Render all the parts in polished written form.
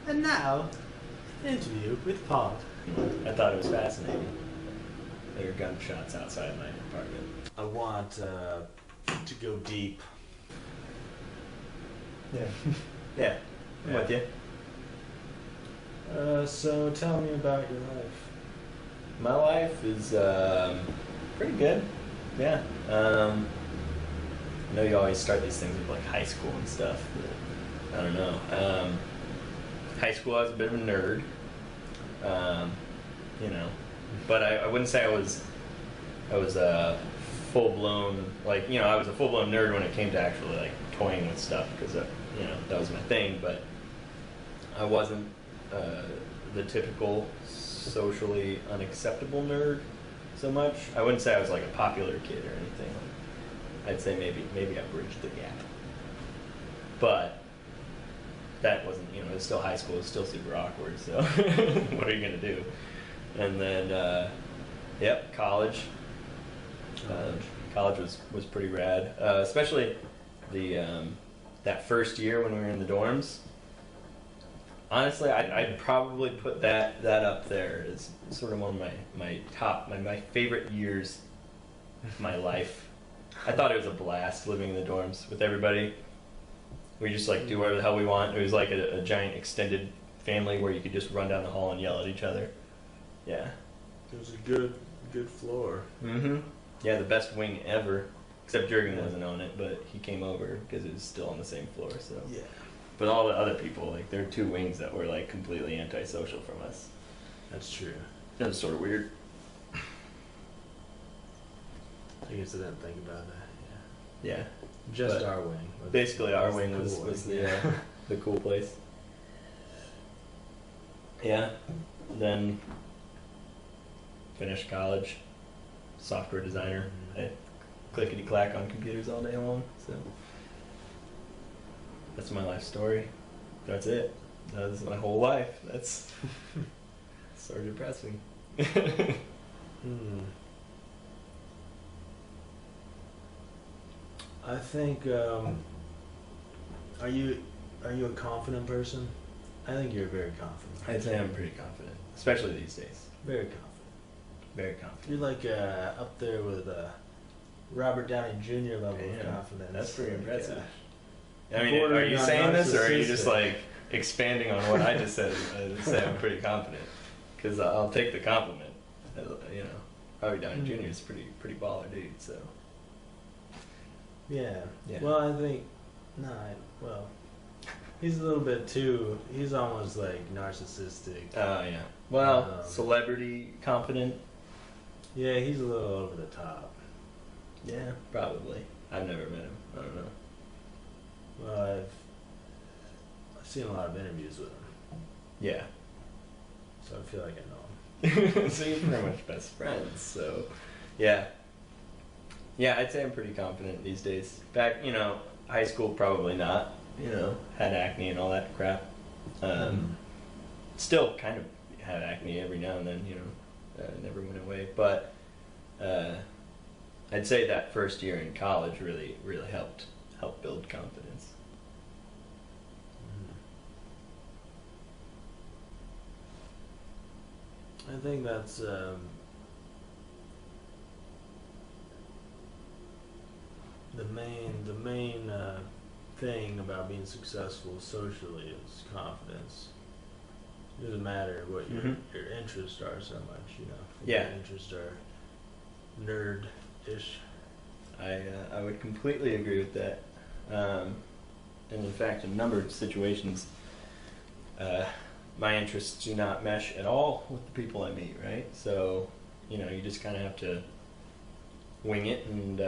And now, an interview with Pod. I thought it was fascinating. There were gunshots outside my apartment. I want to go deep. Yeah. Yeah. I'm with you. So tell me about your life. My life is pretty good. Yeah. I know you always start these things with like high school and stuff. But I don't know. High school, I was a bit of a nerd. You know, but I wouldn't say I was a full blown I was a full blown nerd when it came to actually like toying with stuff because that was my thing. But I wasn't the typical socially unacceptable nerd so much. I wouldn't say I was like a popular kid or anything. I'd say maybe I bridged the gap. But that wasn't, it was still high school. It was still super awkward. So what are you gonna do? And then, college. College was pretty rad, especially that first year when we were in the dorms. Honestly, I'd probably put that up there as sort of one of my favorite years of my life. I thought it was a blast living in the dorms with everybody. We just like do whatever the hell we want. It was like a giant extended family where you could just run down the hall and yell at each other. Yeah. It was a good floor. Mm-hmm. Yeah, the best wing ever. Except Jurgen wasn't on it, but he came over because it was still on the same floor. So. Yeah. But all the other people, like, there were two wings that were like completely antisocial from us. That's true. That was sort of weird. I guess I didn't think about that. Yeah. Just But our wing. basically, our wing the was cool the the cool place. Yeah. Then finished college, software designer. I clickety clack on computers all day long. So that's my life story. That's it. That's my whole life. That's sort of depressing. I think. Are you a confident person? I think you're very confident. I'd say I'm pretty confident, especially these days. Very confident. Very confident. You're like up there with Robert Downey Jr. level of confidence. That's pretty impressive. Yeah. I mean, are you saying this, or are you just narcissistic. like expanding on what I just said? Say I'm pretty confident, because I'll take the compliment. Robert Downey Jr. is pretty baller dude. So. Yeah. Yeah. Well, I think he's a little bit too. He's almost like narcissistic. Oh yeah. Well, celebrity confident. Yeah, he's a little over the top. Yeah, probably. I've never met him. I don't know. Well, I've seen a lot of interviews with him, Yeah. so I feel like I know him. So you're pretty much best friends. So, yeah. Yeah, I'd say I'm pretty confident these days. Back, high school probably not. Had acne and all that crap. Still kind of had acne every now and then. Never went away. But I'd say that first year in college really helped build confidence. I think that's the main thing about being successful socially is confidence. It doesn't matter what your interests are so much, If Yeah. your interests are nerd-ish. I would completely agree with that. And in fact, in a number of situations, my interests do not mesh at all with the people I meet, right? So, you just kind of have to wing it, and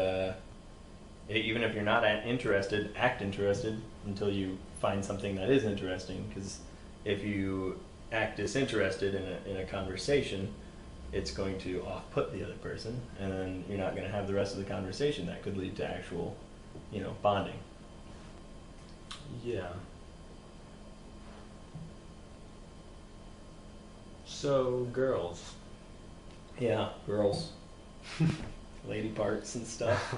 even if you're not interested, act interested until you find something that is interesting. Because if you act disinterested in a conversation, it's going to off-put the other person, and then you're not going to have the rest of the conversation that could lead to actual, bonding. Yeah. So, girls. Yeah, girls. Lady parts and stuff.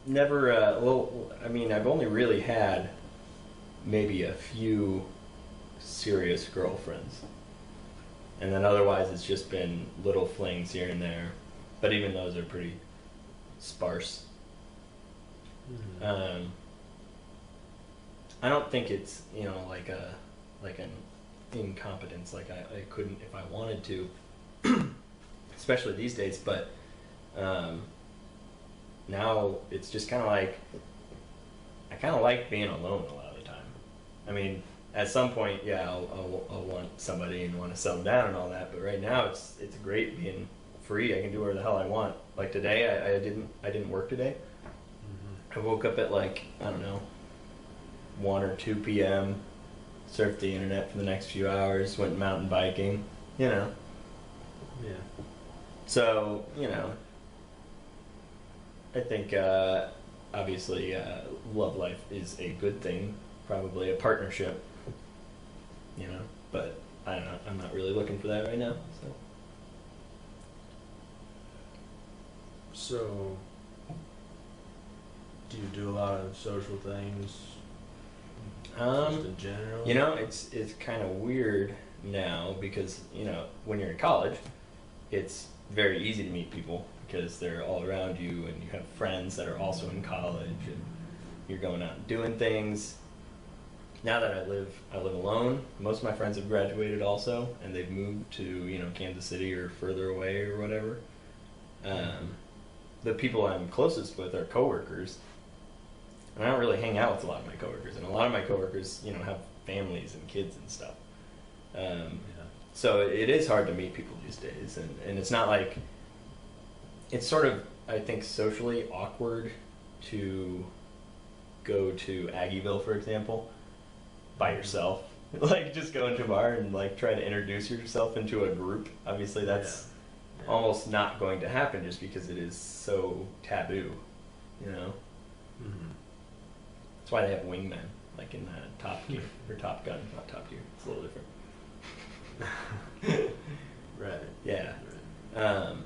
Never, I've only really had maybe a few serious girlfriends. And then otherwise it's just been little flings here and there. But even those are pretty sparse. Mm-hmm. I don't think it's, like an incompetence, like I couldn't if I wanted to, especially these days, but now it's just kind of like, I kind of like being alone a lot of the time. I mean, at some point, yeah, I'll want somebody and want to settle down and all that, but right now it's great being free. I can do whatever the hell I want. Like today, I didn't work today. Mm-hmm. I woke up at like, I don't know, 1 or 2 p.m., surfed the internet for the next few hours, went mountain biking, Yeah. So, I think obviously love life is a good thing, probably a partnership, but I don't know, I'm not really looking for that right now. So, do you do a lot of social things? Just in general? It's kind of weird now because, when you're in college, it's very easy to meet people because they're all around you and you have friends that are also in college and you're going out and doing things. Now that I live alone, most of my friends have graduated also and they've moved to, Kansas City or further away or whatever. The people I'm closest with are coworkers. And I don't really hang out with a lot of my coworkers, and a lot of my coworkers, have families and kids and stuff. So it is hard to meet people these days, and it's not like, it's sort of, I think, socially awkward to go to Aggieville, for example, by yourself. Like, just go into a bar and, like, try to introduce yourself into a group. Obviously, that's almost not going to happen just because it is so taboo, Mm-hmm. That's why they have wingmen, like in Top Gear, or Top Gun, not Top Gear. It's a little different. Right. Yeah. Right.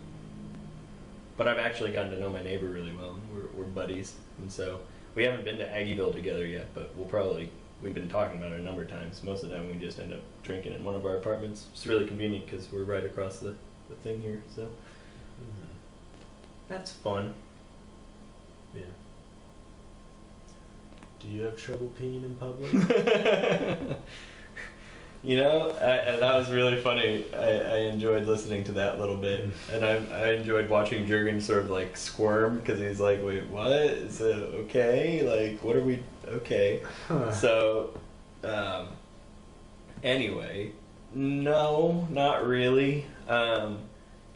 But I've actually gotten to know my neighbor really well. We're buddies, and so we haven't been to Aggieville together yet, but we've been talking about it a number of times. Most of the time we just end up drinking in one of our apartments. It's really convenient because we're right across the thing here, so that's fun. Yeah. Do you have trouble peeing in public? That was really funny. I enjoyed listening to that a little bit, and I enjoyed watching Jurgen sort of like squirm because he's like, "Wait, what? Is it okay? Like, what are we okay?" So, anyway, no, not really. I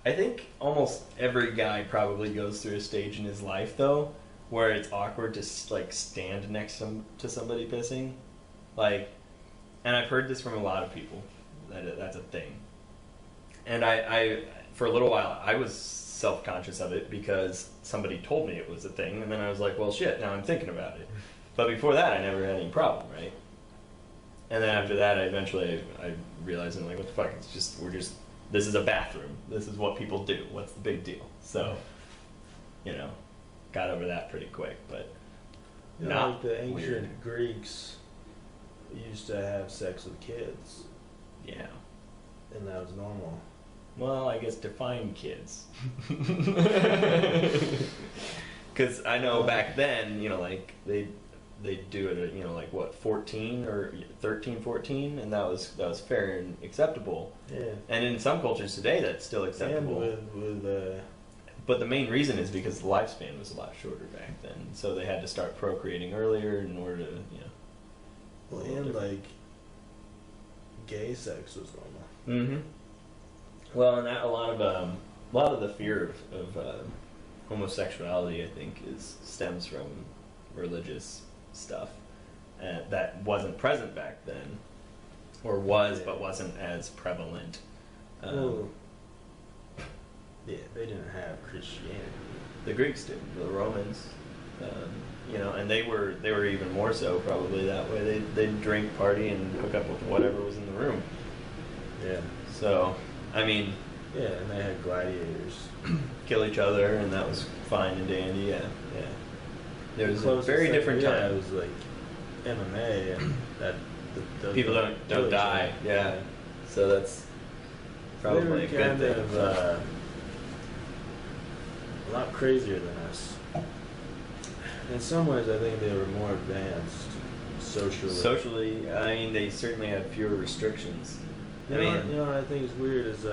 think almost every guy probably goes through a stage in his life though, where it's awkward to like stand next to somebody pissing, like. And I've heard this from a lot of people, that's a thing. And I for a little while, I was self-conscious of it because somebody told me it was a thing, and then I was like, well, shit, now I'm thinking about it. But before that, I never had any problem, right? And then after that, I realized, I'm like, what the fuck, this is a bathroom. This is what people do. What's the big deal? So, got over that pretty quick, but not like the ancient weird. Greeks used to have sex with kids. Yeah. And that was normal. Well, I guess define kids. Because I know back then, like, they'd do it at, like, what, 14 or 13, 14? And that was fair and acceptable. Yeah. And in some cultures today, that's still acceptable. And but the main reason is because the lifespan was a lot shorter back then. So they had to start procreating earlier in order to, Well, and like, gay sex was normal. Mm-hmm. Well, and that a lot of the fear of homosexuality, I think, stems from religious stuff that wasn't present back then, or was but wasn't as prevalent. Yeah, they didn't have Christianity. The Greeks did, the Romans. And they were even more so probably that way. They'd drink, party, and hook up with whatever was in the room. Yeah. So, I mean... Yeah, and they had gladiators. Kill each other, and that was fine and dandy, yeah. There was a very different time. It was like MMA, and that those People don't kill each die. other. Yeah. So that's probably They were a good kind thing. of a lot crazier than us. In some ways, I think they were more advanced socially. Socially, I mean, they certainly have fewer restrictions. You know what I think is weird is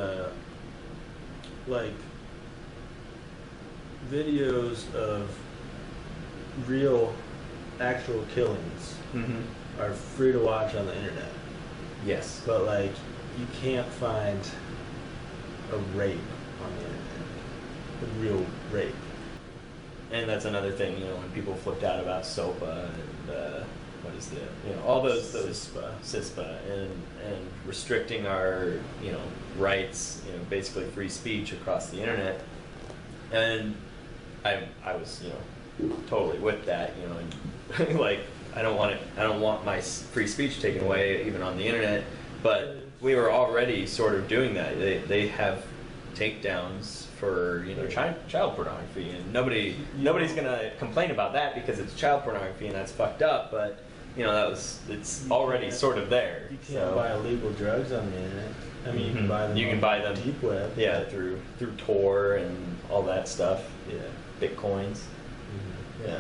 like videos of real, actual killings are free to watch on the internet. Yes. But like, you can't find a rape on the internet. A real rape. And that's another thing, you know, when people flipped out about SOPA and what is the, you know, all those CISPA and restricting our, you know, rights, you know, basically free speech across the internet. And I was, you know, totally with that, you know, and like I don't want my free speech taken away even on the internet, but we were already sort of doing that. They have takedowns for, you know, child pornography, and nobody's gonna complain about that because it's child pornography and that's fucked up, but you know, it's already sort of there. You can't buy illegal drugs on the internet. I mean, you can buy them deep web. Yeah, through Tor and all that stuff. Yeah. Bitcoins. Yeah.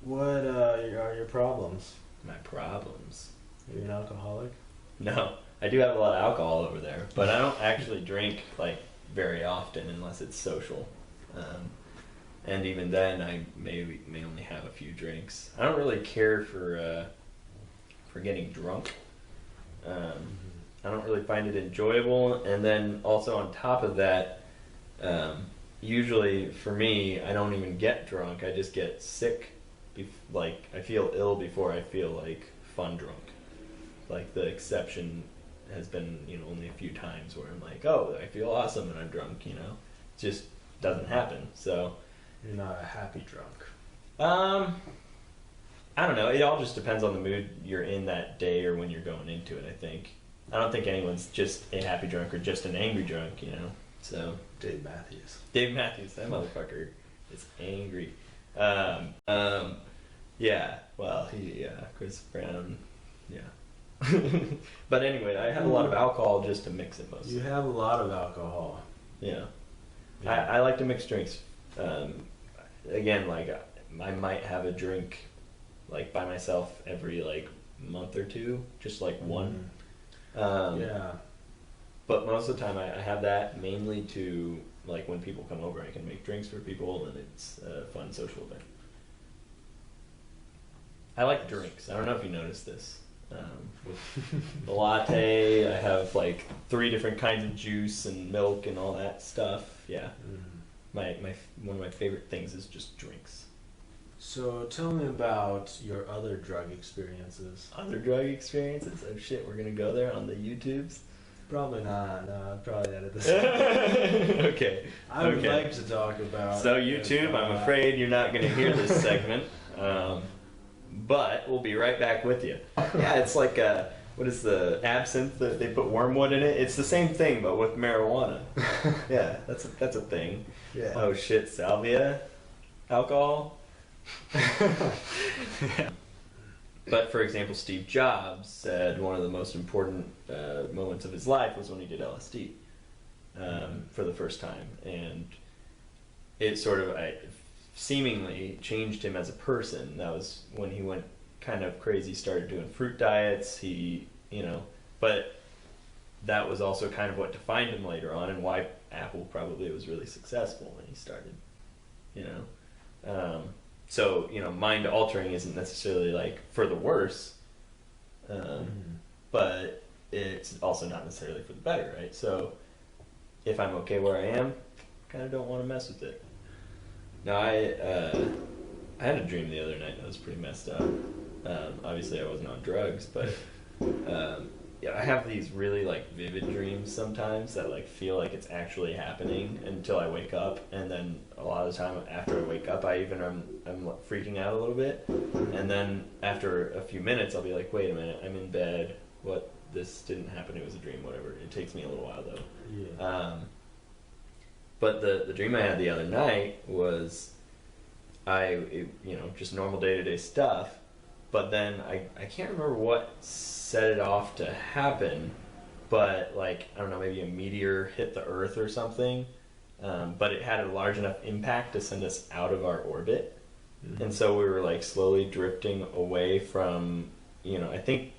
What are your problems? My problems? Are you an alcoholic? No, I do have a lot of alcohol over there, but I don't actually drink like very often unless it's social. And even then, I may only have a few drinks. I don't really care for getting drunk. I don't really find it enjoyable, and then also on top of that, usually for me, I don't even get drunk. I just get sick. Like I feel ill before I feel like fun drunk. Like the exception has been, you know, only a few times where I'm like, oh, I feel awesome and I'm drunk. You know, it just doesn't happen. So. You're not a happy drunk. I don't know. It all just depends on the mood you're in that day or when you're going into it, I think. I don't think anyone's just a happy drunk or just an angry drunk, you know. So Dave Matthews, that motherfucker is angry. Yeah. Well, Chris Brown, yeah. But anyway, I have a lot of alcohol just to mix it mostly. You have a lot of alcohol. Yeah. I like to mix drinks. Again, like I might have a drink like by myself every like month or two, just like one. Yeah. But most of the time I have that mainly to like when people come over, I can make drinks for people and it's a fun social event. I like drinks. I don't know if you noticed this. With the latte, I have like 3 different kinds of juice and milk and all that stuff. Yeah. My one of my favorite things is just drinks. So tell me about your other drug experiences. Other drug experiences? Oh shit, we're gonna go there on the YouTubes? Probably not. No, I'd probably edit this. Okay. I would like to talk about. So YouTube, I'm afraid you're not gonna hear this segment, but we'll be right back with you. Yeah, it's like what is the absinthe that they put wormwood in it? It's the same thing, but with marijuana. Yeah, that's a thing. Yeah. Oh shit, salvia, alcohol. Yeah. But for example, Steve Jobs said one of the most important moments of his life was when he did LSD for the first time, and it sort of seemingly changed him as a person. That was when he went kind of crazy, started doing fruit diets. He, you know, but that was also kind of what defined him later on, and why Apple probably was really successful when he started. You know. So, you know, mind altering isn't necessarily like for the worse, but it's also not necessarily for the better, right? So if I'm okay where I am, kind of don't want to mess with it. Now, I had a dream the other night that was pretty messed up. Obviously I wasn't on drugs, but yeah, I have these really like vivid dreams sometimes that like feel like it's actually happening until I wake up, and then a lot of the time after I wake up I'm freaking out a little bit, and then after a few minutes I'll be like, wait a minute, I'm in bed, what, this didn't happen, it was a dream, whatever. It takes me a little while though. Yeah. But the dream I had the other night was you know, just normal day-to-day stuff, but then I can't remember what set it off to happen, but like I don't know, maybe a meteor hit the Earth or something, but it had a large enough impact to send us out of our orbit, and so we were like slowly drifting away from, I think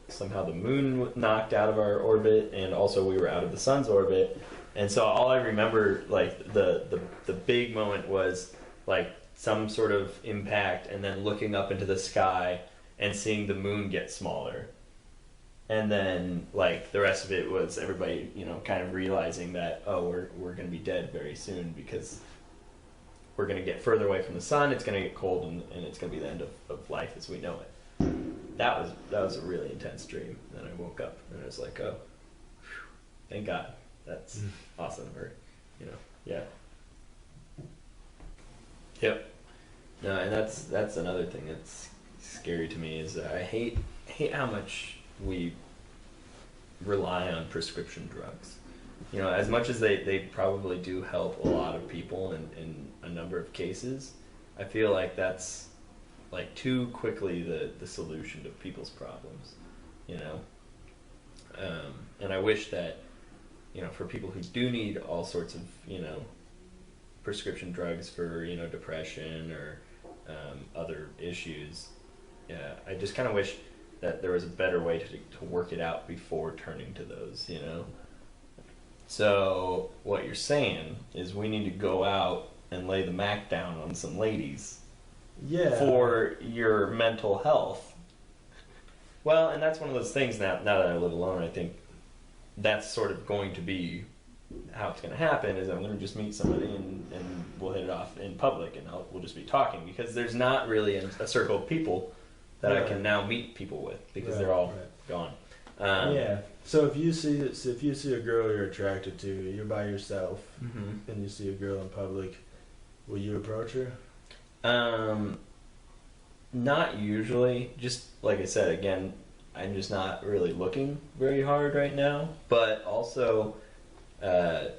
somehow the moon knocked out of our orbit, and also we were out of the sun's orbit, and so all I remember like the big moment was like some sort of impact, and then looking up into the sky and seeing the moon get smaller. And then, like, the rest of it was everybody, kind of realizing that, oh, we're going to be dead very soon because we're going to get further away from the sun, it's going to get cold, and it's going to be the end of life as we know it. That was a really intense dream. Then I woke up, and I was like, oh, whew, thank God. That's awesome. Or, yeah. Yep. No, and that's another thing that's scary to me is I hate how much we rely on prescription drugs. As much as they probably do help a lot of people in a number of cases, I feel like that's like too quickly the solution to people's problems, and I wish that, for people who do need all sorts of, prescription drugs for, depression or other issues, I just kind of wish that there was a better way to work it out before turning to those, So what you're saying is we need to go out and lay the Mac down on some ladies for your mental health. Well, and that's one of those things now that I live alone, I think that's sort of going to be how it's going to happen, is I'm going to just meet somebody and we'll hit it off in public, and we'll just be talking, because there's not really a circle of people that I can now meet people with, because they're all gone. So if you see a girl you're attracted to, you're by yourself, and you see a girl in public, will you approach her? Not usually. Just like I said, again, I'm just not really looking very hard right now. But also, I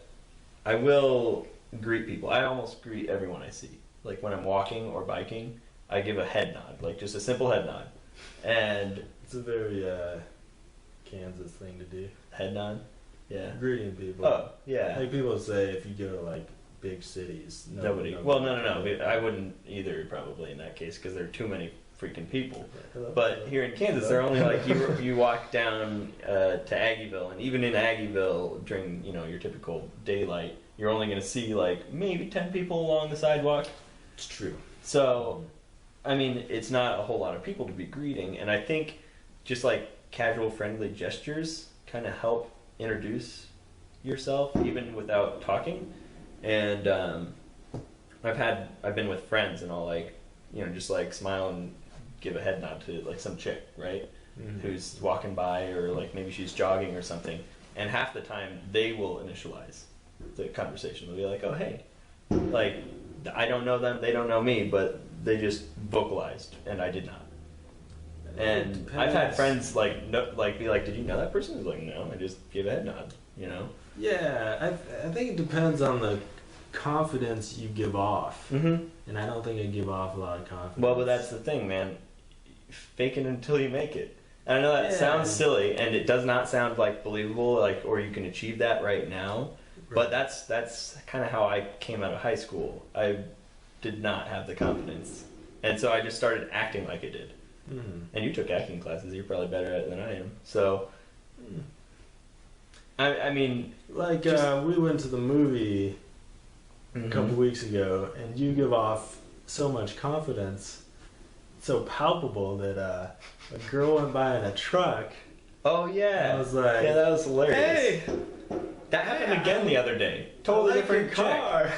will greet people. I almost greet everyone I see. Like when I'm walking or biking, I give a head nod, like just a simple head nod. And it's a very Kansas thing to do. Head nod? Yeah. Greeting people. Oh, yeah. Like people say if you go to like big cities, nobody. Well, no. I wouldn't either probably in that case, because there are too many freaking people. But here in Kansas, they're only like you walk down to Aggieville, and even in Aggieville during your typical daylight, you're only going to see like maybe 10 people along the sidewalk. It's true. So, I mean, it's not a whole lot of people to be greeting, and I think just like casual, friendly gestures kind of help introduce yourself even without talking. And I've been with friends, and I'll like just like smile and give a head nod to like some chick, right, who's walking by, or like maybe she's jogging or something, and half the time they will initialize the conversation. They'll be like, oh hey, like I don't know them, they don't know me, but they just vocalized and I did not. And I've had friends like be like, did you know that person? I was like, no, I just gave a head nod, Yeah, I think it depends on the confidence you give off. And I don't think I give off a lot of confidence. Well, but that's the thing, man. Fake it until you make it. And I know that sounds silly, and it does not sound like believable, like, or you can achieve that right now. Right. But that's kind of how I came out of high school. I did not have the confidence, and so I just started acting like I did. And you took acting classes. You're probably better at it than I am. So, I mean, like we went to the movie a couple weeks ago, and you give off so much confidence, so palpable, that a girl went by in a truck. Oh yeah, I was like, yeah, that was hilarious. Hey, that happened again the other day. Totally like different car.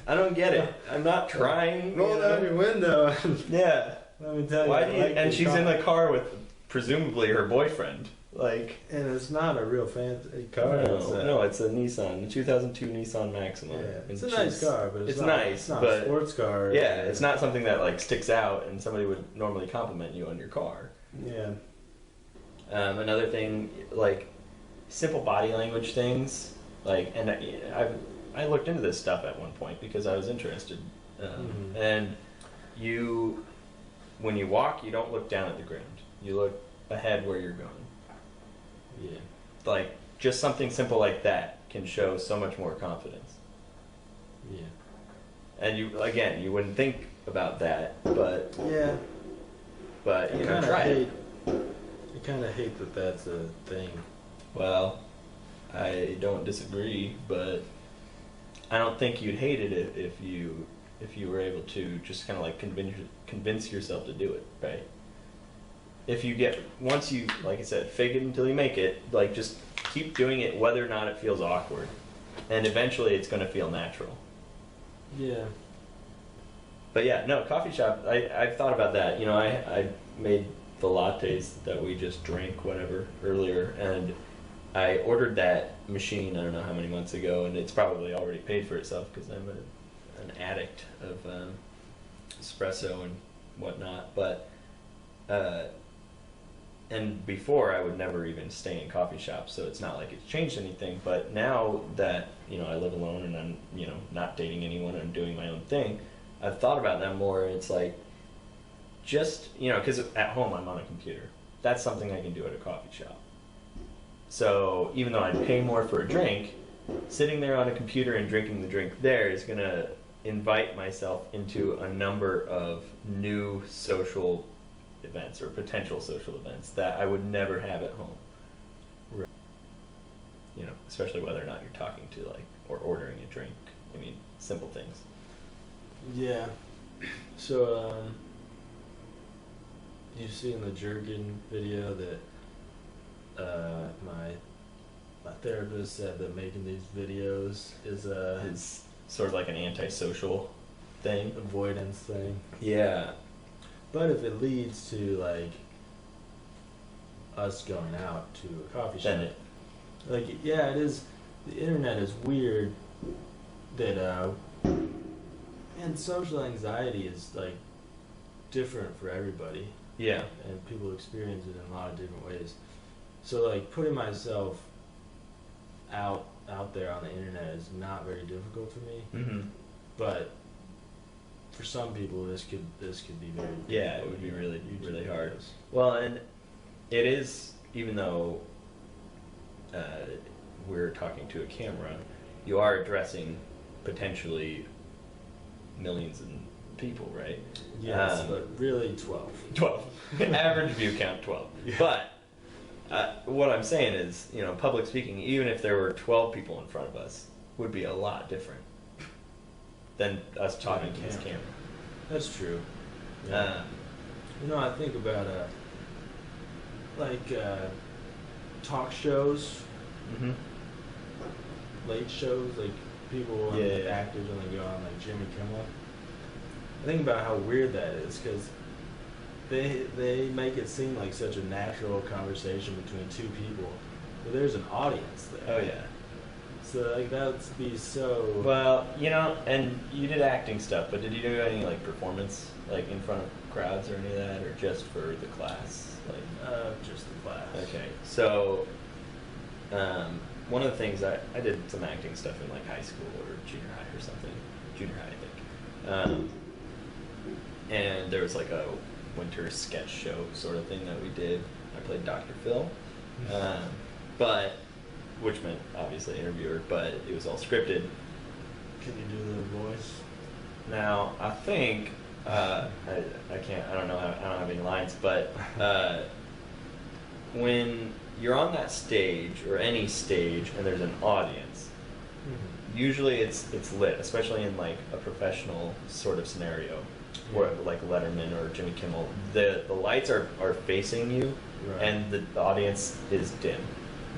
I don't get it. I'm not trying. Roll down your window. Yeah. Let me tell you. Why do you? And she's in the car with presumably her boyfriend. Like, and it's not a real fancy car. No, it's a Nissan, a 2002 Nissan Maxima. Yeah, it's a nice car, but it's not, nice. It's not but a sports car. Yeah, it's not something that like sticks out, and somebody would normally compliment you on your car. Yeah. Another thing, like simple body language things, like, and I looked into this stuff at one point because I was interested, and you when you walk, you don't look down at the ground. You look ahead where you're going. Yeah. Like, just something simple like that can show so much more confidence. Yeah. And you wouldn't think about that, but Yeah. you know, try it. I kind of hate that that's a thing. Well, I don't disagree, but I don't think you'd hate it if you were able to just kind of like convince yourself to do it, right? If you once you, like I said, fake it until you make it, like just keep doing it whether or not it feels awkward. And eventually it's going to feel natural. Yeah. But yeah, no, coffee shop, I've thought about that. You know, I made the lattes that we just drank, whatever, earlier, and I ordered that machine, I don't know how many months ago, and it's probably already paid for itself because I'm an addict of espresso and whatnot. But and before I would never even stay in coffee shops, so it's not like it's changed anything. But now that, you know, I live alone and I'm, you know, not dating anyone, I'm doing my own thing, I've thought about that more. It's like, just, you know, because at home I'm on a computer. That's something I can do at a coffee shop. So even though I'd pay more for a drink, sitting there on a computer and drinking the drink there is going to invite myself into a number of new social events or potential social events that I would never have at home. Right. You know, especially whether or not you're talking to, like, or ordering a drink. I mean, simple things. Yeah. So, you see in the Jerkin video that my therapist said that making these videos is It's sort of like an antisocial thing. avoidance thing. Yeah. But if it leads to like us going out to a coffee shop, Then it, like, yeah, it is. The internet is weird. That and social anxiety is like different for everybody, yeah. and people experience it in a lot of different ways. So like putting myself out there on the internet is not very difficult for me, Mm-hmm. but for some people this could be very Yeah, difficult. it would be really, YouTube really hard. videos. Well, and it is, even though we're talking to a camera, you are addressing potentially millions of people, right? Yes, but really 12. 12. Average view count 12. Yeah. But what I'm saying is, you know, public speaking, even if there were 12 people in front of us, would be a lot different than us talking to this camera. That's true. Yeah. You know, I think about talk shows, Mm-hmm. late shows, like people and Yeah. actors when they go on like Jimmy Kimmel. I think about how weird that is because they make it seem like such a natural conversation between two people, but there's an audience there. Oh, yeah. So like that'd be so. Well, you know, and you did acting stuff, but did you do any like performance, like in front of crowds or any of that, or just for the class? Like, Just the class. okay, so one of the things I did some acting stuff in like high school or junior high or something, junior high I think, and there was like a winter sketch show sort of thing that we did. I played Dr. Phil, but which meant obviously interviewer, but it was all scripted. Can you do the voice? Now I think I can't. I don't know. I don't have any lines, but when you're on that stage or any stage and there's an audience, usually it's lit, especially in like a professional sort of scenario, where like Letterman or Jimmy Kimmel, the lights are facing you, Right. and the audience is dim.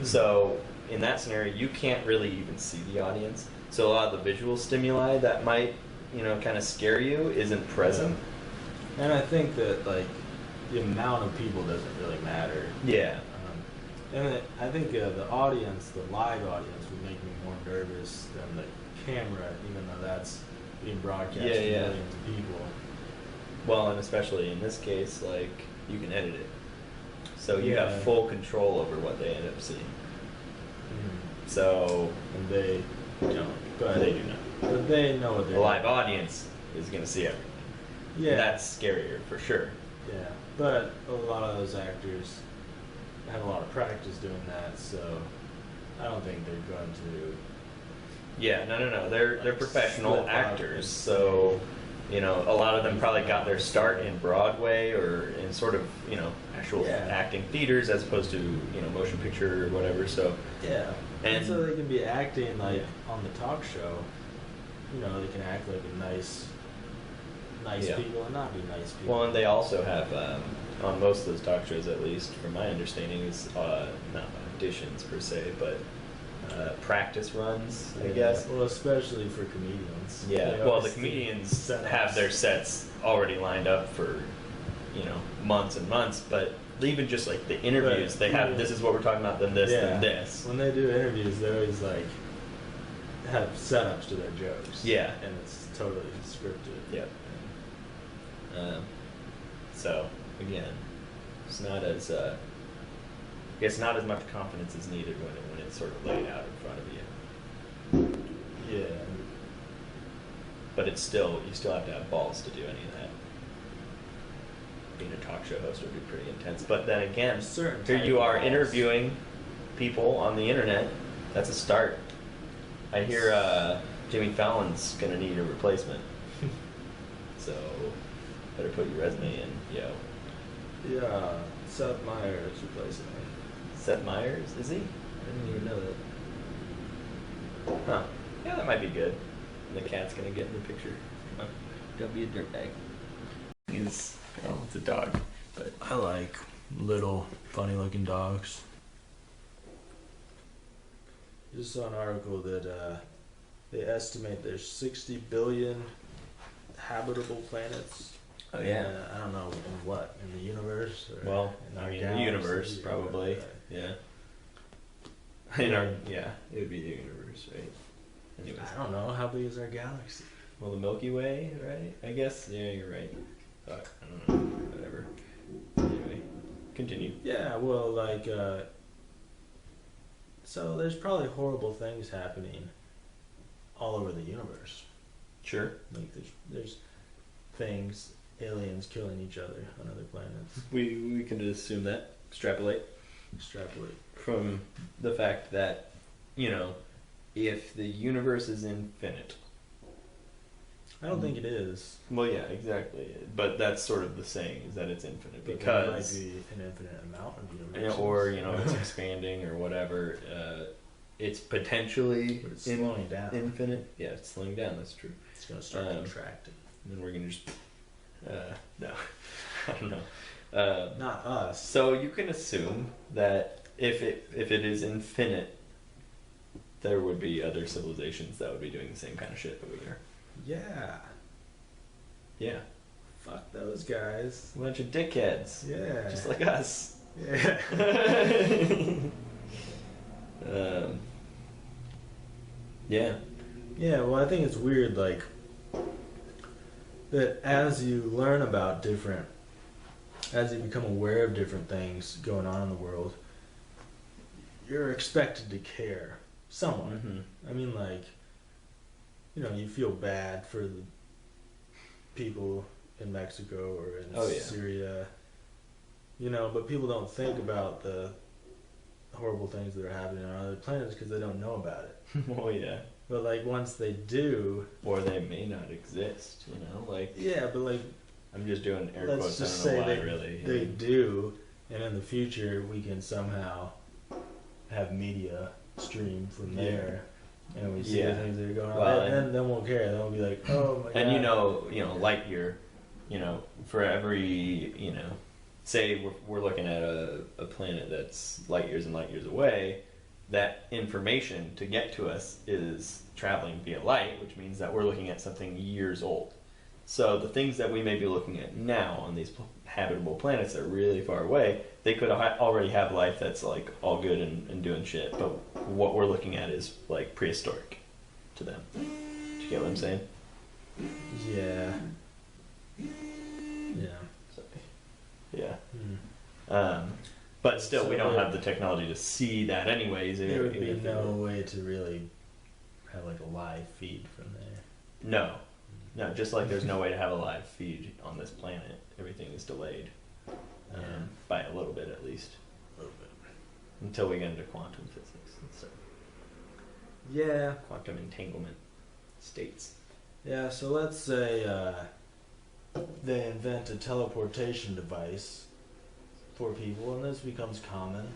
So in that scenario, you can't really even see the audience. So a lot of the visual stimuli that might, you know, kind of scare you isn't present. Yeah. And I think that like the amount of people doesn't really matter. Yeah. I think the audience, the live audience, would make me more nervous than the camera, even though that's being broadcast Yeah, to yeah. millions of people. Well, and especially in this case, like, you can edit it. So you Yeah. have full control over what they end up seeing. So And they don't. But they do not. But they know what The they're live doing. audience is going to see everything. Yeah. That's scarier for sure. Yeah, but a lot of those actors have a lot of practice doing that, so I don't think they're going to. Yeah, no. They're Like, professional slip up actors, and so say, a lot of them probably got their start in Broadway or in sort of actual Yeah. acting theaters as opposed to motion picture or whatever. So yeah, And- and so they can be acting like Yeah. on the talk show. They can act like a nice Yeah. people and not be nice people. well, and they also have on most of those talk shows, at least from my understanding, is not auditions per se, but practice runs, I Yeah, guess. Well, especially for comedians. Yeah, They well, always the do comedians setups. have their sets already lined up for, months and months, but even just like the interviews, But, they have yeah. this is what we're talking about, then this, then this. When they do interviews, they always like have setups to their jokes. Yeah. And it's totally scripted. Yep. So again, it's not as I guess not as much confidence is needed when it's sort of laid out in front of you. Yeah. But you still have to have balls to do any of that. Being a talk show host would be pretty intense. But then again, Certain here type you of are balls. interviewing people on the internet. That's a start. I hear Jimmy Fallon's gonna need a replacement. So better put your resume in, yo. Yeah. Seth Meyers replacing me. Seth Meyers, is he? I didn't even know that. Huh. Yeah, that might be good. And the cat's gonna get in the picture. Come on. Don't be a dirtbag. It's a dog, but I like little, funny-looking dogs. Just saw an article that they estimate there's 60 billion habitable planets. oh yeah. I don't know in what, in the universe. Or Well, in I our mean, the galaxy universe or probably. what. Yeah. Yeah, it would be the universe, right? Anyways, I don't know, how big is our galaxy? well, the Milky Way, right? I guess. Yeah, you're right. Fuck, I don't know. Whatever. Anyway, continue. Yeah, well, like, so there's probably horrible things happening all over the universe. Sure. Like, there's things, aliens killing each other on other planets. We can assume that. Extrapolate Extrapolate. from the fact that if the universe is infinite. I don't think it is. Well, yeah, exactly. But that's sort of the saying, is that it's infinite But because, there might be an infinite amount of universes. or it's expanding or whatever. It's potentially But it's slowing down. infinite. Yeah, it's slowing down. That's true. It's going to start contracting. And then we're gonna just no, I don't know. Not us. So you can assume that if it is infinite, there would be other civilizations that would be doing the same kind of shit that we are. Yeah. Yeah, Fuck those guys. a bunch of dickheads. Yeah. Just like us. Yeah. Yeah. Yeah, well, I think it's weird, like, that as you learn about as you become aware of different things going on in the world, you're expected to care somewhat. Mm-hmm. I mean, like, you feel bad for the people in Mexico or in Oh, yeah. Syria, but people don't think about the horrible things that are happening on other planets because they don't know about it. Well, yeah. But, like, once they do, Or they may not exist. Like yeah, but, like, I'm just doing air let's quotes. just I don't say know why, they, really. they do, and in the future we can somehow have media stream from Yeah. there, and we see Yeah. the things that are going on, Well, and then we'll care. Then we'll be like, oh my god. And light year, for every, say we're looking at a planet that's light years and light years away, that information to get to us is traveling via light, which means that we're looking at something years old. So the things that we may be looking at now on these habitable planets that are really far away, they could already have life that's like all good and doing shit, but what we're looking at is like prehistoric to them. Do you get what I'm saying? Yeah. Yeah. So, yeah. Hmm. But still, we So don't there- have the technology to see that anyways. There would be even if no way to really have like a live feed from there. No, just like there's no way to have a live feed on this planet. Everything is delayed. Yeah. By a little bit at least, A little bit. until we get into quantum physics and stuff. Yeah. Quantum entanglement states. Yeah, so let's say they invent a teleportation device for people, and this becomes common.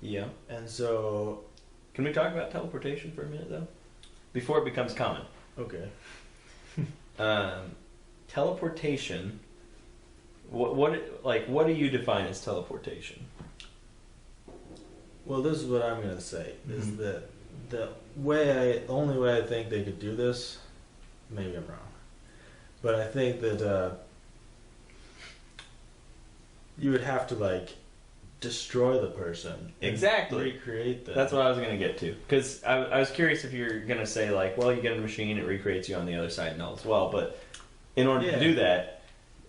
Yeah. And so, Can we talk about teleportation for a minute though? Before it becomes common. okay. Teleportation. What do you define as teleportation? Well, this is what I'm gonna say: is Mhm. that the only way I think they could do this, maybe I'm wrong, but I think that you would have to like destroy the person. And Exactly. recreate them. That's what I was gonna get to, because I was curious if you're gonna say like, well, you get a machine, it recreates you on the other side and all as well, but in order Yeah. to do that,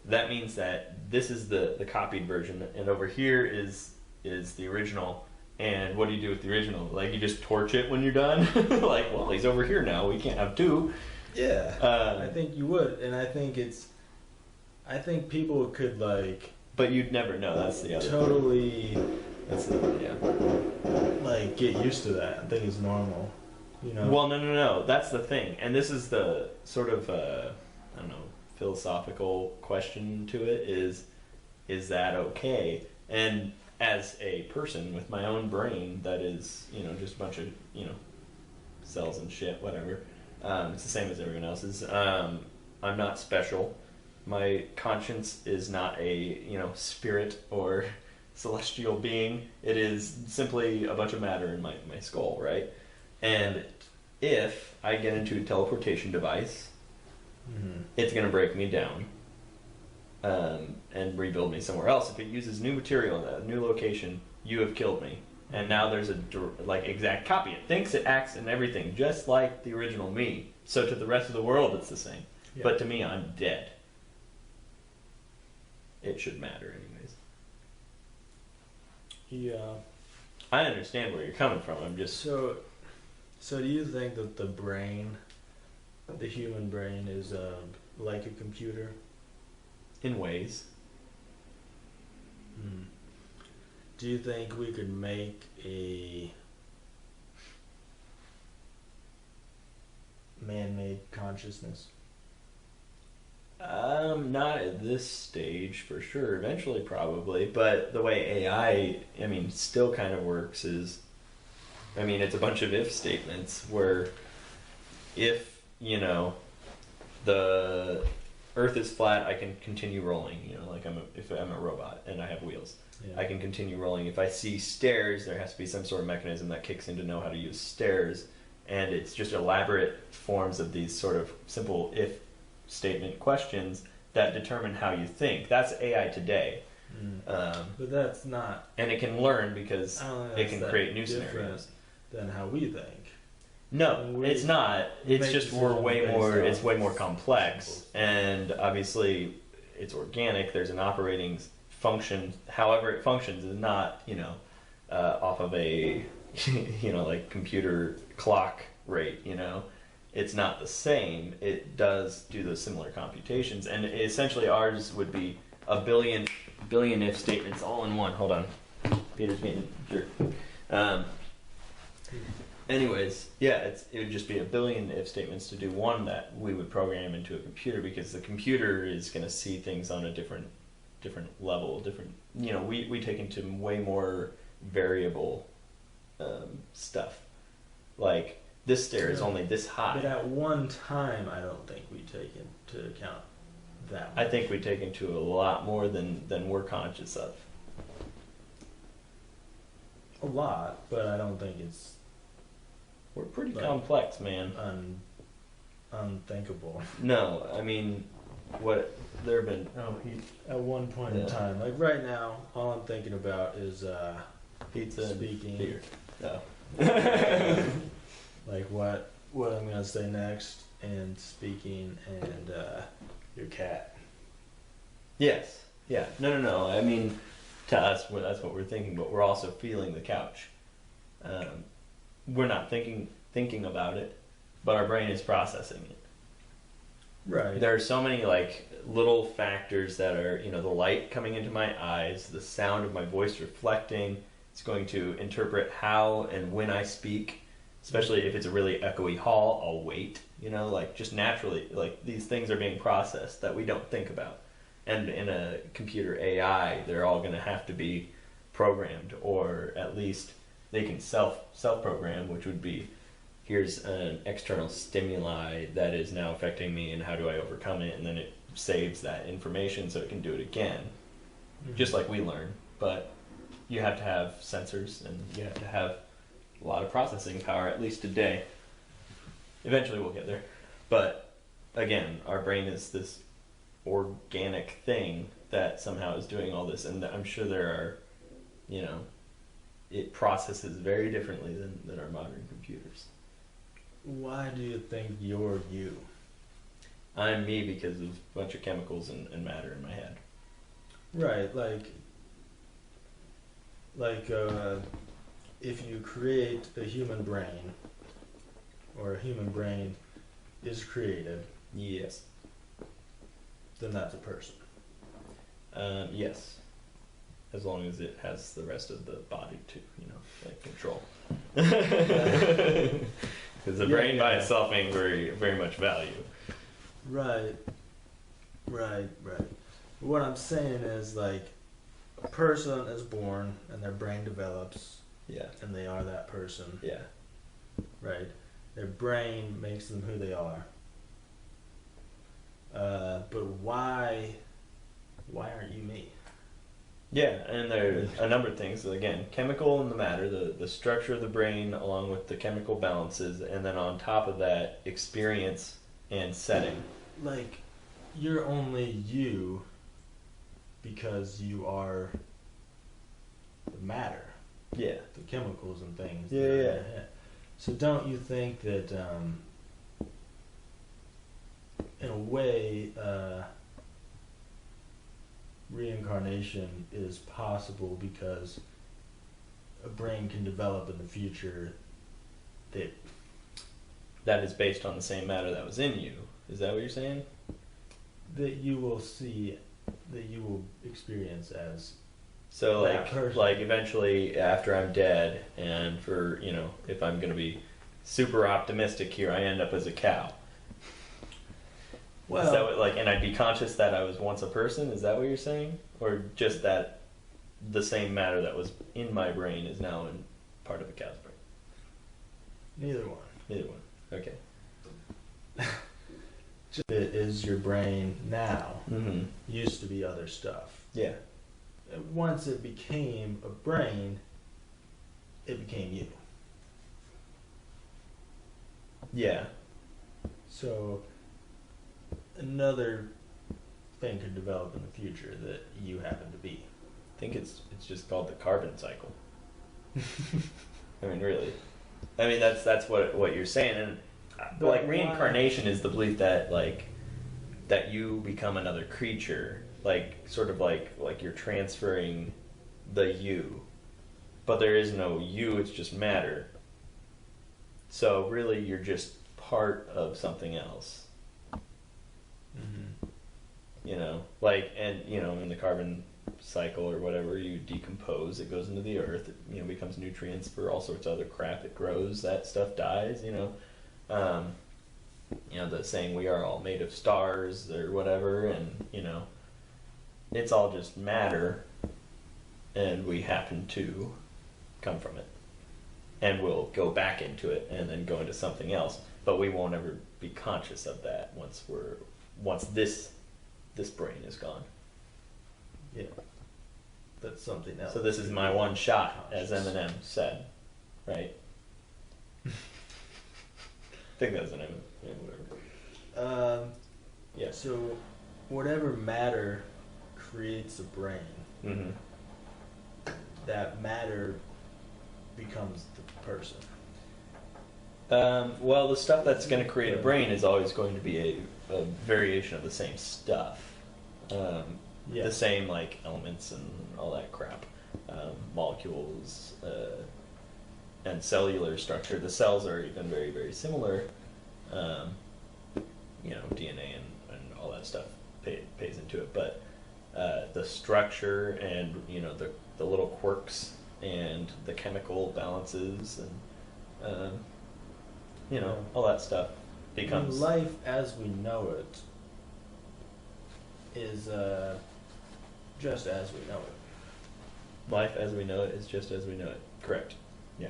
that means that this is the copied version, and over here is the original. And what do you do with the original? Like, you just torch it when you're done? Like, well, he's over here now. We can't have two. Yeah, I think you would, and I think people could like But you'd never know. That's the other part. totally That's the, yeah. like get used to that. I think it's normal, you know. Well, no. That's the thing. And this is the sort of, I don't know, philosophical question to it is that okay? And as a person with my own brain that is, just a bunch of, cells and shit, whatever, it's the same as everyone else's. I'm not special. My conscience is not a, spirit or celestial being. It is simply a bunch of matter in my skull, right? And if I get into a teleportation device, Mhm. it's going to break me down and rebuild me somewhere else. If it uses new material in a new location, you have killed me. And now there's a exact copy. It thinks, it acts, and everything just like the original me. So to the rest of the world, it's the same. Yeah. But to me, I'm dead. It should matter anyways. Yeah. I understand where you're coming from. I'm just... So do you think that the brain, the human brain, is like a computer? in ways. Hmm. Do you think we could make a man-made consciousness? Not at this stage for sure. Eventually, probably. But the way AI, still kind of works is, it's a bunch of if statements where if, the Earth is flat, I can continue rolling. If I'm a robot and I have wheels, Yeah. I can continue rolling. If I see stairs, there has to be some sort of mechanism that kicks in to know how to use stairs. And it's just elaborate forms of these sort of simple if statement questions that determine how you think. That's AI today. But that's not. And it can learn because I don't think it that's can that create new different scenarios. than how we think. No, it's not. we It's make just we're decisions way based more. It's off way more complex, symbols. and obviously, it's organic. There's an operating function. However, it functions is not off of a like computer clock rate. It's not the same. It does do those similar computations, and essentially ours would be a billion if statements all in one. Hold on, Peter's being a jerk. Anyways, yeah, it would just be a billion if statements to do one that we would program into a computer, because the computer is going to see things on a different level. We take into way more variable stuff. Like this stair is only this high. But at one time, I don't think we take into account that much. I think we take into a lot more than we're conscious of. A lot, but I don't think it's We're pretty Like- complex, man. unthinkable. No, what there have been. At one point in Yeah. time, like right now, all I'm thinking about is Pizza and speaking. beer. No. Like what I'm gonna say next, and speaking, and your cat. Yes. Yeah. No. To us, that's what we're thinking, but we're also feeling the couch. We're not thinking about it, but our brain is processing it. Right. There are so many like little factors that are, the light coming into my eyes, the sound of my voice reflecting. It's going to interpret how and when I speak, especially if it's a really echoey hall. I'll wait, like just naturally, like these things are being processed that we don't think about. And in a computer AI, they're all going to have to be programmed, or at least they can self-program, which would be, here's an external stimuli that is now affecting me, and how do I overcome it? And then it saves that information so it can do it again, just like we learn. But you have to have sensors, and you have to have a lot of processing power, at least a day. Eventually we'll get there. But again, our brain is this organic thing that somehow is doing all this, and I'm sure there are, it processes very differently than our modern computers. Why do you think you're you? I'm me because of a bunch of chemicals and matter in my head. Right, if you create a human brain, or a human brain is created, Yes. then that's a person. Yes. As long as it has the rest of the body to, control. Because the brain by itself ain't very, very much value. Right. What I'm saying is, like, a person is born and their brain develops, Yeah. and they are that person, Yeah. right? Their brain makes them who they are. But why aren't you me? Yeah, and there are a number of things. Again, chemical and the matter, the structure of the brain along with the chemical balances, and then on top of that, experience and setting. Like, you're only you because you are the matter, Yeah. the chemicals and things. Yeah, that are in yeah. your head. So don't you think that, in a way, reincarnation is possible because a brain can develop in the future That is based on the same matter that was in you. Is that what you're saying? that you will see, that you will experience as So that person. like eventually after I'm dead, and for, if I'm gonna be super optimistic here, I end up as a cow. Well, Is that what, and I'd be conscious that I was once a person? Is that what you're saying? Or just that the same matter that was in my brain is now in part of a cow's brain? neither one. Neither one. Okay. It is your brain now. Mm-hmm. Used to be other stuff. Yeah. Once it became a brain, it became you. Yeah. So another thing could develop in the future that you happen to be. I think it's just called the carbon cycle. I mean, really. I mean, that's what you're saying, and But like why- reincarnation is the belief that that you become another creature, sort of like you're transferring the you, but there is no you. It's just matter. So really, you're just part of something else. Mm-hmm. In the carbon cycle or whatever, you decompose, it goes into the earth, it becomes nutrients for all sorts of other crap, it grows, that stuff dies, the saying, we are all made of stars or whatever, and it's all just matter, and we happen to come from it, and we'll go back into it and then go into something else, but we won't ever be conscious of that once this brain is gone. Yeah. That's something else. So this is my one shot, as Eminem said, right? I think that's an Eminem. Yeah, whatever. Yeah. So whatever matter creates a brain, Mm-hmm. that matter becomes the person. Well, the stuff that's going to create a brain is always going to be a variation of the same stuff. Yeah. The same elements and all that crap, molecules and cellular structure. The cells are even very, very similar. DNA all that stuff pays into it, but the structure and the little quirks and the chemical balances and all that stuff becomes life as we know it is just as we know it. life as we know it is just as we know it. Correct. Yeah.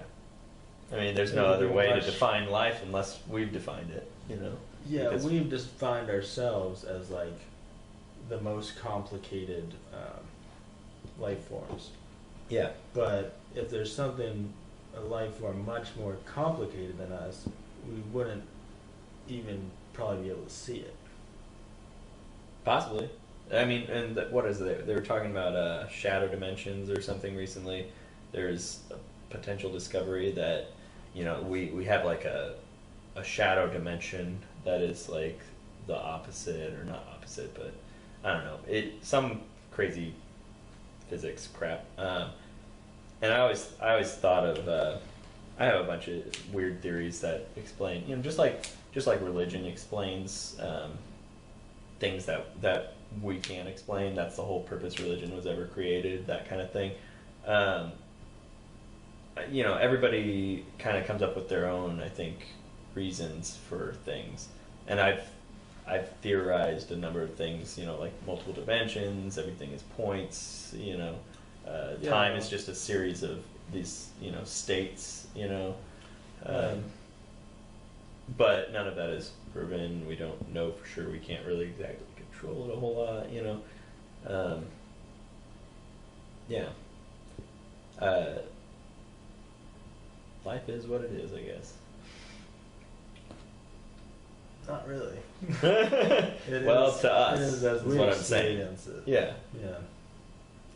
I mean, there's no It'd other be way to much- define life unless we've defined it. Yeah, Because- we've defined ourselves as like the most complicated life forms. Yeah. But if there's a life form much more complicated than us, we wouldn't even probably be able to see it. Possibly. I mean, and what is it? They were talking about shadow dimensions or something recently. There's a potential discovery that we have like a shadow dimension that is like the opposite, or not opposite, but I don't know. Some crazy physics crap. And I always thought of I have a bunch of weird theories that explain, just like religion explains things that we can't explain. That's the whole purpose religion was ever created, that kind of thing. Everybody kind of comes up with their own, I think, reasons for things, and I've theorized a number of things, like multiple dimensions, everything is points, time is just a series of these, states, but none of that is proven. We don't know for sure. We can't really exactly control it a whole lot, yeah. Life is what it is, I guess. Not really. Well, to us, it is is what I'm saying. experience it. Yeah, Yeah.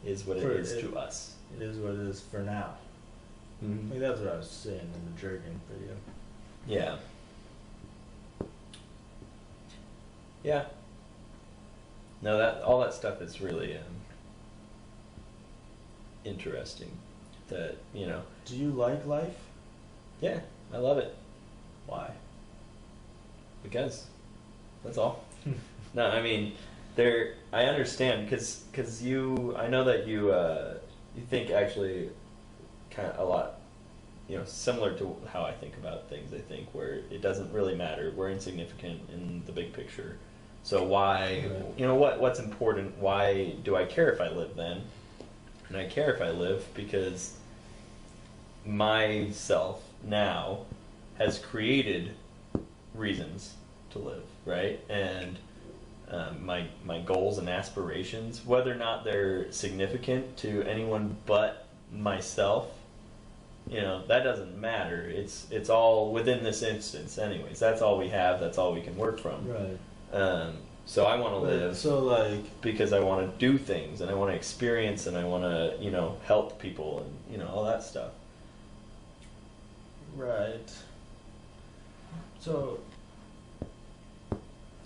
is what it is to us. It is what it is for now. I think that's what I was saying in the jerking video. Yeah. Yeah. No, all that stuff is really interesting. That Do you like life? yeah, I love it Why? because that's all. No, I mean, I understand because I know that you think actually kind of a lot, similar to how I think about things. I think where it doesn't really matter. We're insignificant in the big picture. So why, what's important? Why do I care if I live then? And I care if I live because myself now has created reasons to live, right? And my goals and aspirations, whether or not they're significant to anyone but myself, that doesn't matter. It's all within this instance anyways. That's all we have, that's all we can work from. Right. So I want to live So like because I want to do things and I want to experience and I want to, help people and, all that stuff. right. So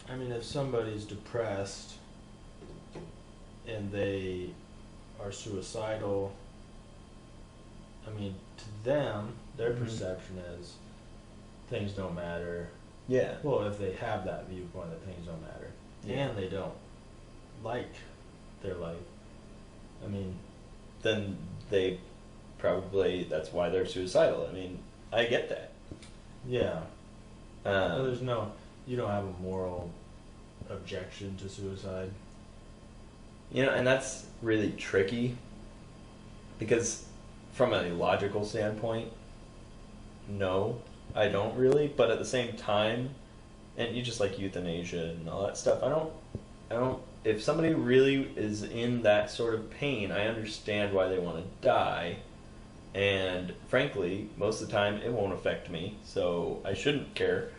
I mean, if somebody's depressed and they are suicidal, I mean, to them, their perception is things don't matter. Yeah. Well, if they have that viewpoint that things don't matter, Yeah. and they don't like their life, I mean, Then they probably, that's why they're suicidal. I mean, I get that. yeah. Well, Um, you don't have a moral objection to suicide. and that's really tricky because from a logical standpoint, no, I don't really, but at the same time, and you just like euthanasia and all that stuff, I don't, if somebody really is in that sort of pain, I understand why they want to die, and frankly, most of the time, it won't affect me, so I shouldn't care.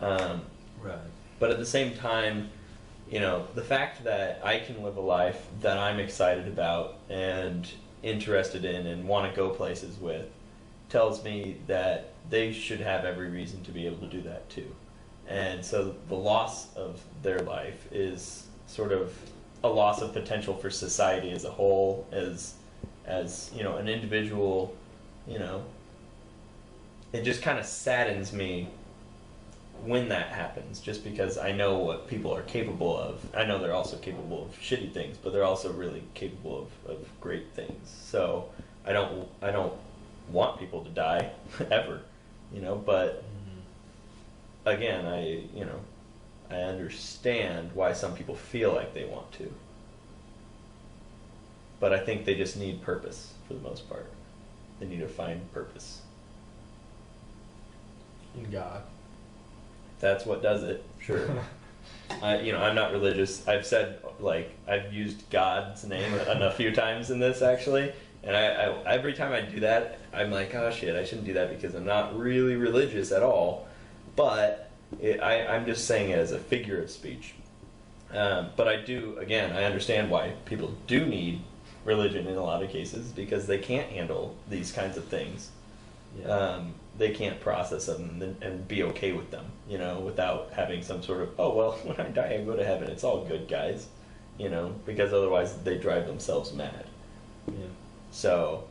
Right. But at the same time, the fact that I can live a life that I'm excited about and interested in and want to go places with tells me that they should have every reason to be able to do that too. And so the loss of their life is sort of a loss of potential for society as a whole, as an individual, it just kind of saddens me when that happens, just because I know what people are capable of. I know they're also capable of shitty things, but they're also really capable of great things. So I don't want people to die ever, but again, I understand why some people feel like they want to. But I think they just need purpose for the most part. They need to find purpose. In God. That's what does it. Sure. I'm not religious. I've said, I've used God's name a few times in this, actually. And I every time I do that, I'm like, oh shit, I shouldn't do that because I'm not really religious at all. But I'm just saying it as a figure of speech. But I understand why people do need religion in a lot of cases, because they can't handle these kinds of things. Yeah. They can't process them and be okay with them, without having some sort of, oh, well, when I die, I go to heaven. It's all good, guys, because otherwise they drive themselves mad. Yeah. So,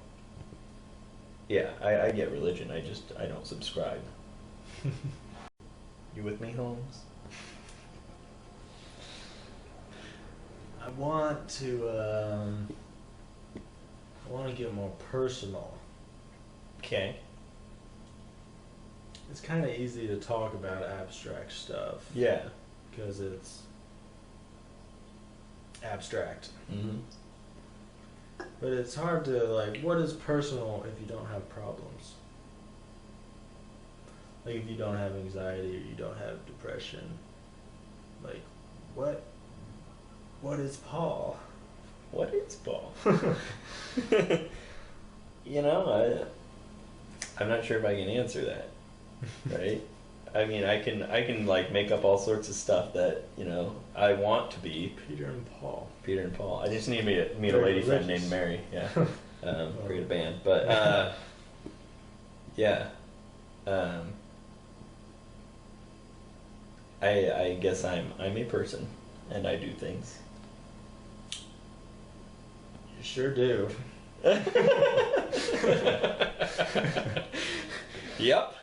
yeah, I get religion. I don't subscribe. You with me, Holmes? I want to get more personal. Okay. It's kind of easy to talk about abstract stuff. Yeah. Because it's abstract. Mm-hmm. But it's hard to, what is personal if you don't have problems? Like, if you don't have anxiety or you don't have depression. Like, what is Paul? What is Paul? I'm not sure if I can answer that, right? I mean, I can make up all sorts of stuff that, I want to be. Peter and Paul. Peter and Paul. I just need to meet a Very lady friend religious. named Mary, yeah. Create a band. But, yeah. I guess I'm a person, and I do things. You sure do. Yep.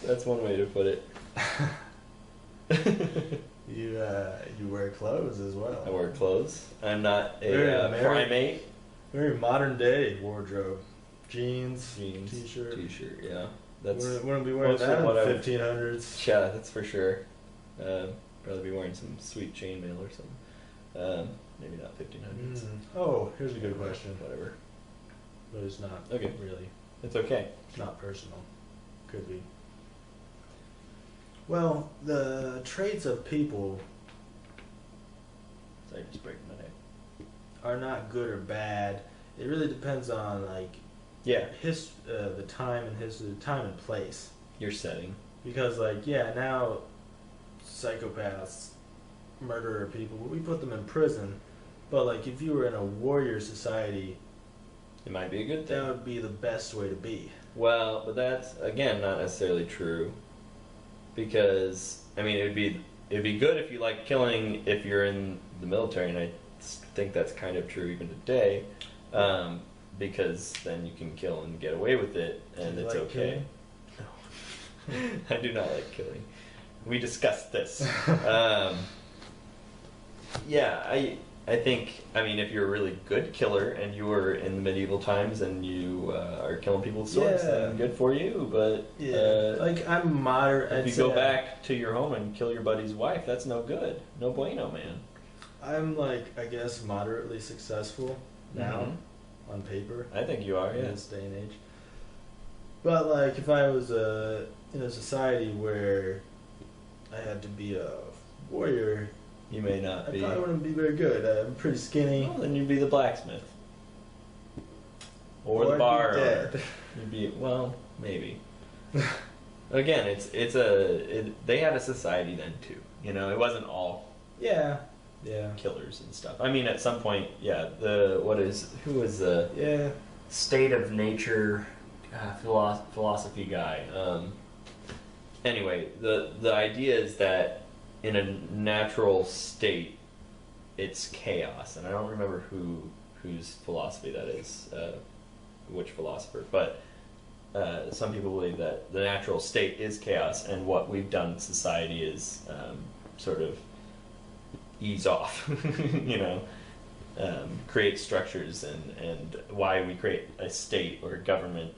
That's one way to put it. You wear clothes as well. I wear clothes. I'm not Very a American. primate. Very modern day wardrobe. Jeans, T-shirt, yeah. That's That's wouldn't be wearing mostly that in what I the would- 1500s. yeah, that's for sure. Probably be wearing some sweet chainmail or something. Maybe not 1500s. Oh, here's a good question. Whatever. But it's not Okay. really. It's okay. It's not personal. Could be. Well, the traits of people Sorry, just breaking my neck. are not good or bad. It really depends on Yeah, the time and place. your setting. Because now psychopaths, murderer people, we put them in prison. But if you were in a warrior society, It might be a good that thing. would be the best way to be. Well, but that's again not necessarily true, because I mean it'd be good if you like killing if you're in the military, and I think that's kind of true even today, because then you can kill and get away with it, and Do you it's like okay. killing? No, I do not like killing. We discussed this. Yeah, I think, if you're a really good killer and you were in the medieval times and you are killing people with swords, Yeah. then good for you. But I'm moderate. if you go back to your home and kill your buddy's wife, that's no good. No bueno, man. I'm I guess moderately successful now on paper I think you are, in yeah. this day and age. But if I was in a society where I had to be a warrior, You may not I be. probably wouldn't be very good. I'm pretty skinny. Well, then you'd be the blacksmith. Or Or the I'd bar be owner. dead. You'd be, well, maybe. Again, they had a society then too. It wasn't all Yeah. killers and stuff. I mean, at some point, yeah. Who was the Yeah. state of nature philosophy guy? Anyway, the idea is that in a natural state, it's chaos, and I don't remember whose philosophy that is, which philosopher, but some people believe that the natural state is chaos, and what we've done in society is sort of ease off, you know, create structures, and why we create a state or a government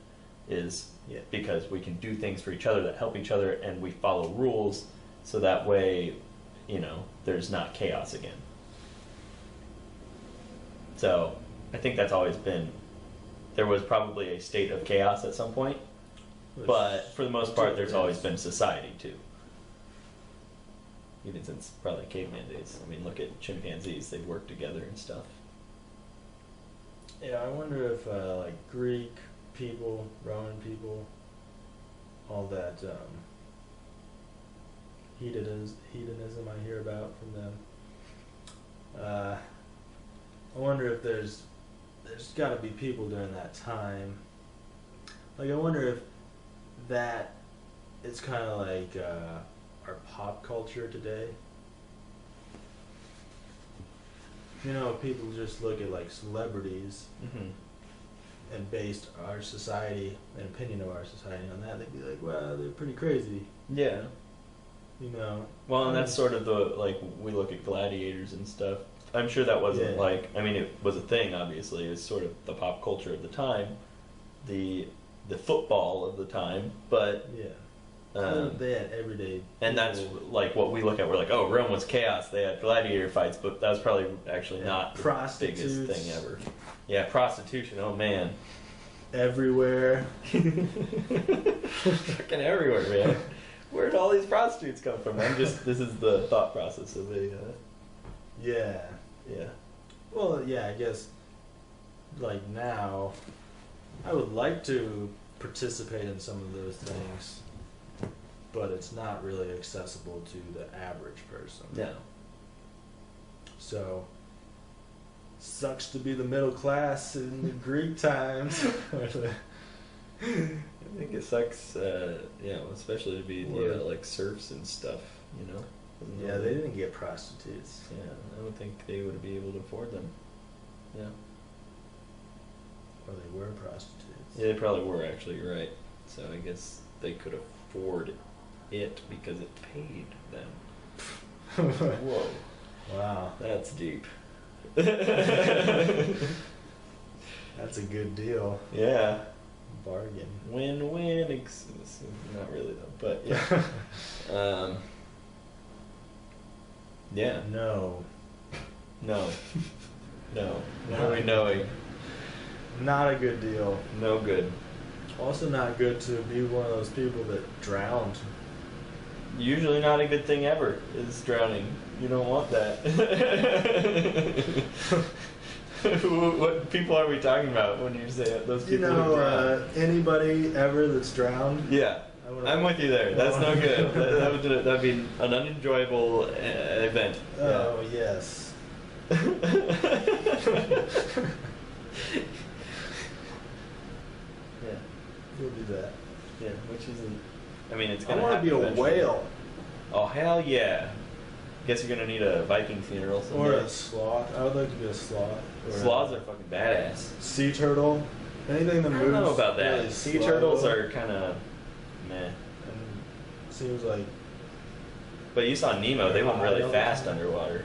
is because we can do things for each other that help each other, and we follow rules, so that way, you know, there's not chaos again. So I think that's always been, there was probably a state of chaos at some point, but for the most part there's always been society too. Even since probably caveman days. I mean, look at chimpanzees, they work together and stuff. Yeah, I wonder if like Greek people, Roman people, all that hedonism I hear about from them. I wonder if there's got to be people during that time. Like, I wonder if that it's kind of like our pop culture today. You know, people just look at like celebrities and based our society, an opinion of our society on that. They'd be like, "Well, they're pretty crazy." Yeah. You know. Well, and that's sort of the, like, we look at gladiators and stuff. I'm sure that wasn't like, I mean, it was a thing, obviously. It was sort of the pop culture of the time, the football of the time, but they had everyday. And that's like what we look at. We're like, oh, Rome was chaos. They had gladiator fights, but that was probably actually not the biggest thing ever. Yeah, prostitution. Oh man, everywhere. Fucking everywhere, man. Where did all these prostitutes come from? This is the thought process of a. Yeah. Yeah. Well, yeah, I guess. Like now, I would like to participate in some of those things, but it's not really accessible to the average person. No. So, sucks to be the middle class in the Greek times. I think it sucks, especially to be like serfs and stuff, you know? Yeah, they didn't get prostitutes. Yeah, I don't think they would be able to afford them. Yeah. Or they were prostitutes. Yeah, they probably were, actually, you're right. So I guess they could afford it because it paid them. Whoa. Wow. That's deep. That's a good deal. Yeah. Bargain. Win-win. Not really, though, but yeah. Yeah. No. No. What are we knowing? Not a good deal. No good. Also not good to be one of those people that drowned. Usually not a good thing ever is drowning. You don't want that. What people are we talking about when you say those people who drown? Anybody ever that's drowned? Yeah. I'm with you there. That's no good. That'd be an unenjoyable event. Oh, yes. Yeah. We'll do that. Yeah, which isn't. I mean, it's I gonna. want to be a eventually. whale. Oh hell yeah! Guess you're gonna need a Viking funeral someday. Or a sloth. I would like to be a sloth. Sloths are fucking badass. Sea turtle. Anything that moves. I don't know about that. Really Sea slow. turtles are kind of meh. And seems like. But you saw Nemo. They went really fast underwater.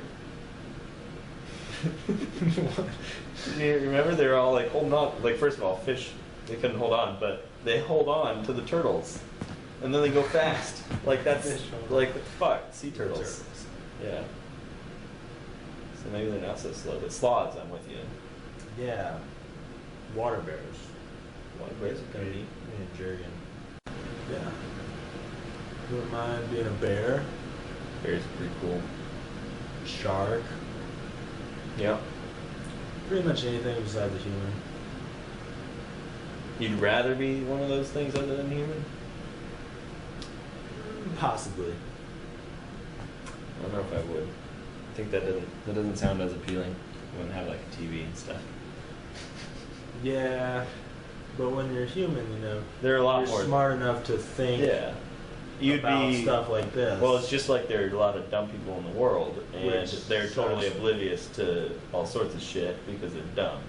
You remember they were all like holding on. Like, first of all, fish, they couldn't hold on, but they hold on to the turtles, and then they go fast. Like, that's like, fuck, sea turtles. Yeah. So maybe they're not so slow, but sloths, I'm with you. Yeah. Water bears. Water bears are pretty neat. Me and Jurgen. Yeah. Wouldn't mind being a bear. Bears are pretty cool. Shark. Yeah. Pretty much anything besides a human. You'd rather be one of those things other than human? Possibly. I don't know if I would. I think that doesn't sound as appealing. You wouldn't have like a TV and stuff. Yeah, but when you're human, you know, there are a lot you're more smart enough to think. Yeah. You'd about be stuff like this. Well, it's just like there are a lot of dumb people in the world, and Which they're totally sucks. oblivious to all sorts of shit because they're dumb.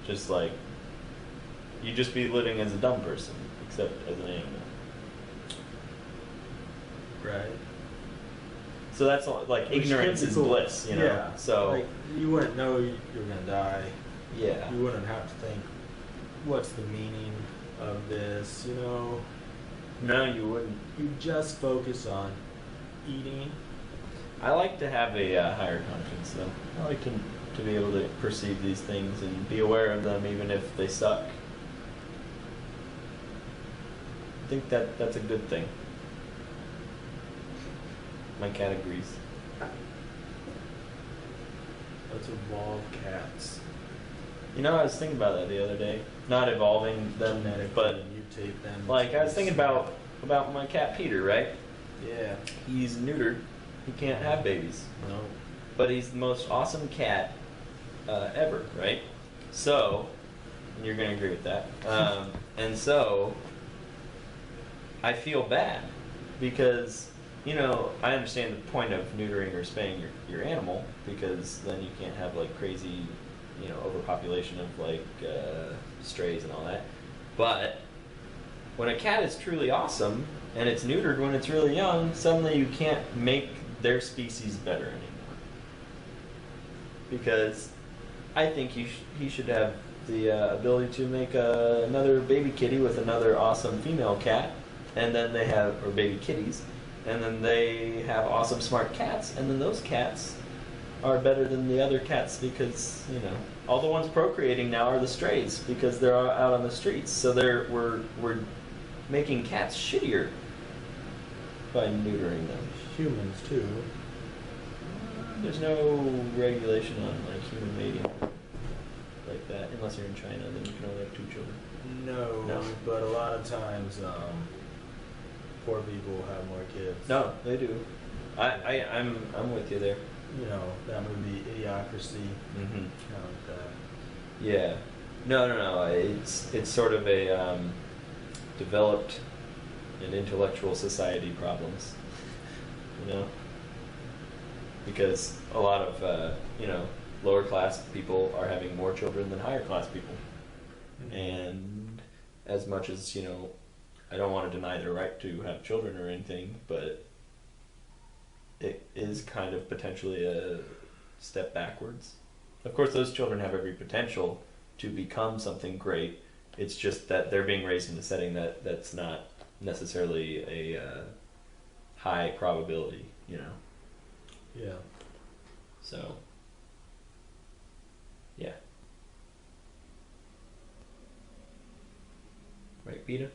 Just like You'd just be living as a dumb person, except as an animal. Right. So that's all, like, Which ignorance can be is cool. bliss, you know? Yeah. So, like, you wouldn't know you were gonna die. yeah. You wouldn't have to think, what's the meaning of this, you know? No, you wouldn't. You just focus on eating. I like to have a higher conscience, though. I like to be able to perceive these things and be aware of them, even if they suck. I think that's a good thing. My cat agrees. Let's evolve cats. You know, I was thinking about that the other day. Not evolving them, Genetically but mutate them. like I was thinking about my cat Peter, right? Yeah. He's neutered. He can't have babies. No. But he's the most awesome cat ever, right? So, and you're going to agree with that. And so, I feel bad because, you know, I understand the point of neutering or spaying your animal, because then you can't have like crazy, you know, overpopulation of like strays and all that. But when a cat is truly awesome and it's neutered when it's really young, suddenly you can't make their species better anymore. Because I think he should have the ability to make another baby kitty with another awesome female cat, and then they have, or baby kitties, and then they have awesome smart cats, and then those cats are better than the other cats because, you know, all the ones procreating now are the strays because they're out on the streets. So we're making cats shittier by neutering them. Humans too. There's no regulation on like human mating like that, unless you're in China, then you can only have 2 children. No. But a lot of times, poor people have more kids. No, they do. I'm with you there. You know, that movie Idiocracy. Mm-hmm. Kind of like that. Yeah. No. It's sort of a developed and intellectual society problems. You know? Because a lot of, you know, lower class people are having more children than higher class people. Mm-hmm. And as much as, you know, I don't want to deny their right to have children or anything, but it is kind of potentially a step backwards. Of course, those children have every potential to become something great. It's just that they're being raised in a setting that's not necessarily a high probability, you know. Yeah. So, yeah. Right, Peter?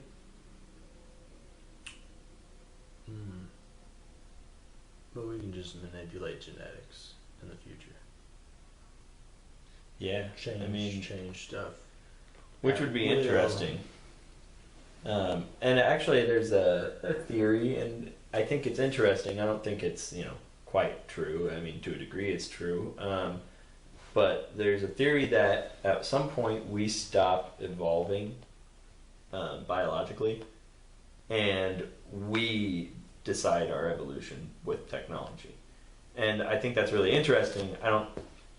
But we can just manipulate genetics in the future. Yeah, Change stuff. Which would be interesting. And actually, there's a theory, and I think it's interesting. I don't think it's, you know, quite true. I mean, to a degree, it's true. But there's a theory that at some point we stop evolving biologically, and we decide our evolution with technology. And I think that's really interesting.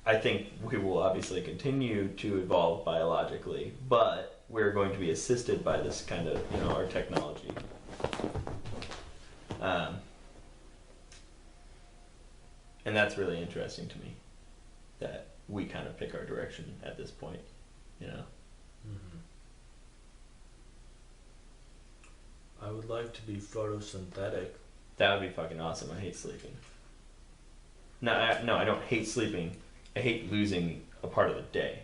I think we will obviously continue to evolve biologically, but we're going to be assisted by this kind of, you know, our technology. And that's really interesting to me, that we kind of pick our direction at this point, you know. Mm-hmm. I would like to be photosynthetic. That would be fucking awesome. I hate sleeping. No, I don't hate sleeping. I hate losing a part of the day.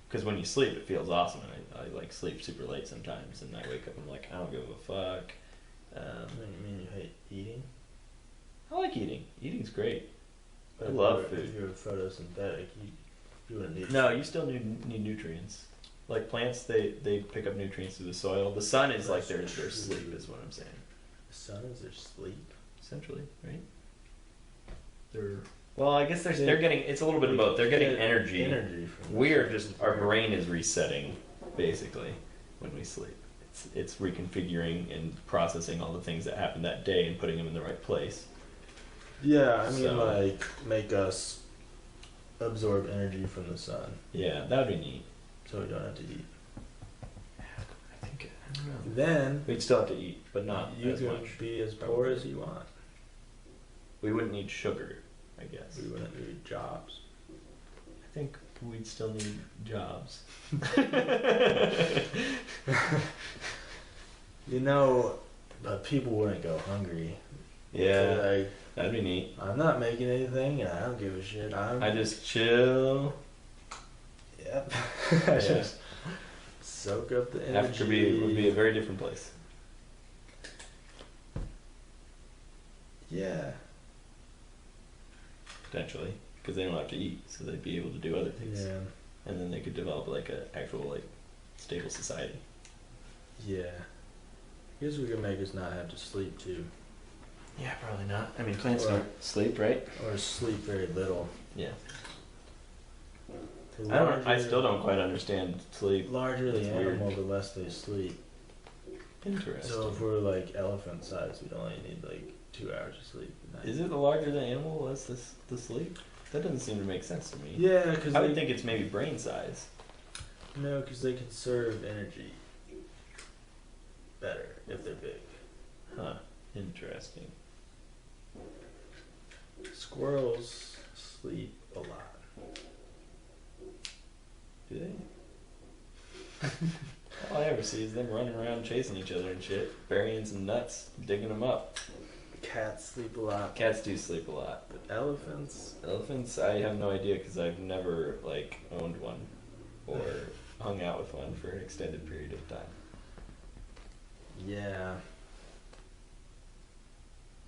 Because when you sleep, it feels awesome. And I like sleep super late sometimes, and I wake up and I'm like, I don't give a fuck. You mean you hate eating? I like eating. Eating's great. But I love food. If you're photosynthetic, you wouldn't need. No, you still need nutrients. Like plants, they pick up nutrients through the soil. The sun is like their sleep, is what I'm saying. The sun is their sleep. Essentially, right? Well, I guess they're getting. It's a little bit of both. They're getting energy. We're just, our brain is resetting, basically, when we sleep. It's reconfiguring and processing all the things that happened that day and putting them in the right place. Yeah, I mean, like, make us absorb energy from the sun. Yeah, that would be neat. So we don't have to eat. Then We'd still have to eat, but not you as can much. be as poor as you want. We wouldn't need sugar, I guess. We wouldn't need jobs. I think we'd still need jobs. You know, but people wouldn't go hungry. Yeah, Like, that'd be neat. I'm not making anything, and I don't give a shit. I just chill. Yep. Yeah. Just soak up the energy. Would be a very different place. Yeah. Potentially, because they don't have to eat, so they'd be able to do other things, Yeah. and then they could develop like a actual like stable society. Yeah. I guess we could make us not have to sleep too, Yeah, probably not. I mean, plants Or- don't sleep, right? or sleep very little. Yeah. The I still don't quite understand sleep. Larger the It's weird. animal, the less they sleep. Interesting. So if we're like elephant size, we'd only need like 2 hours of sleep a night. Is it the larger the animal less the sleep? That doesn't seem to make sense to me. Yeah, because I would think it's maybe brain size. no, because they conserve energy better if they're big. Huh. Interesting. Squirrels sleep a lot. Do they? All I ever see is them running around chasing each other and shit, burying some nuts, digging them up. Cats sleep a lot, Cats do sleep a lot. but elephants, Elephants, I have no idea because I've never like owned one or hung out with one for an extended period of time. yeah,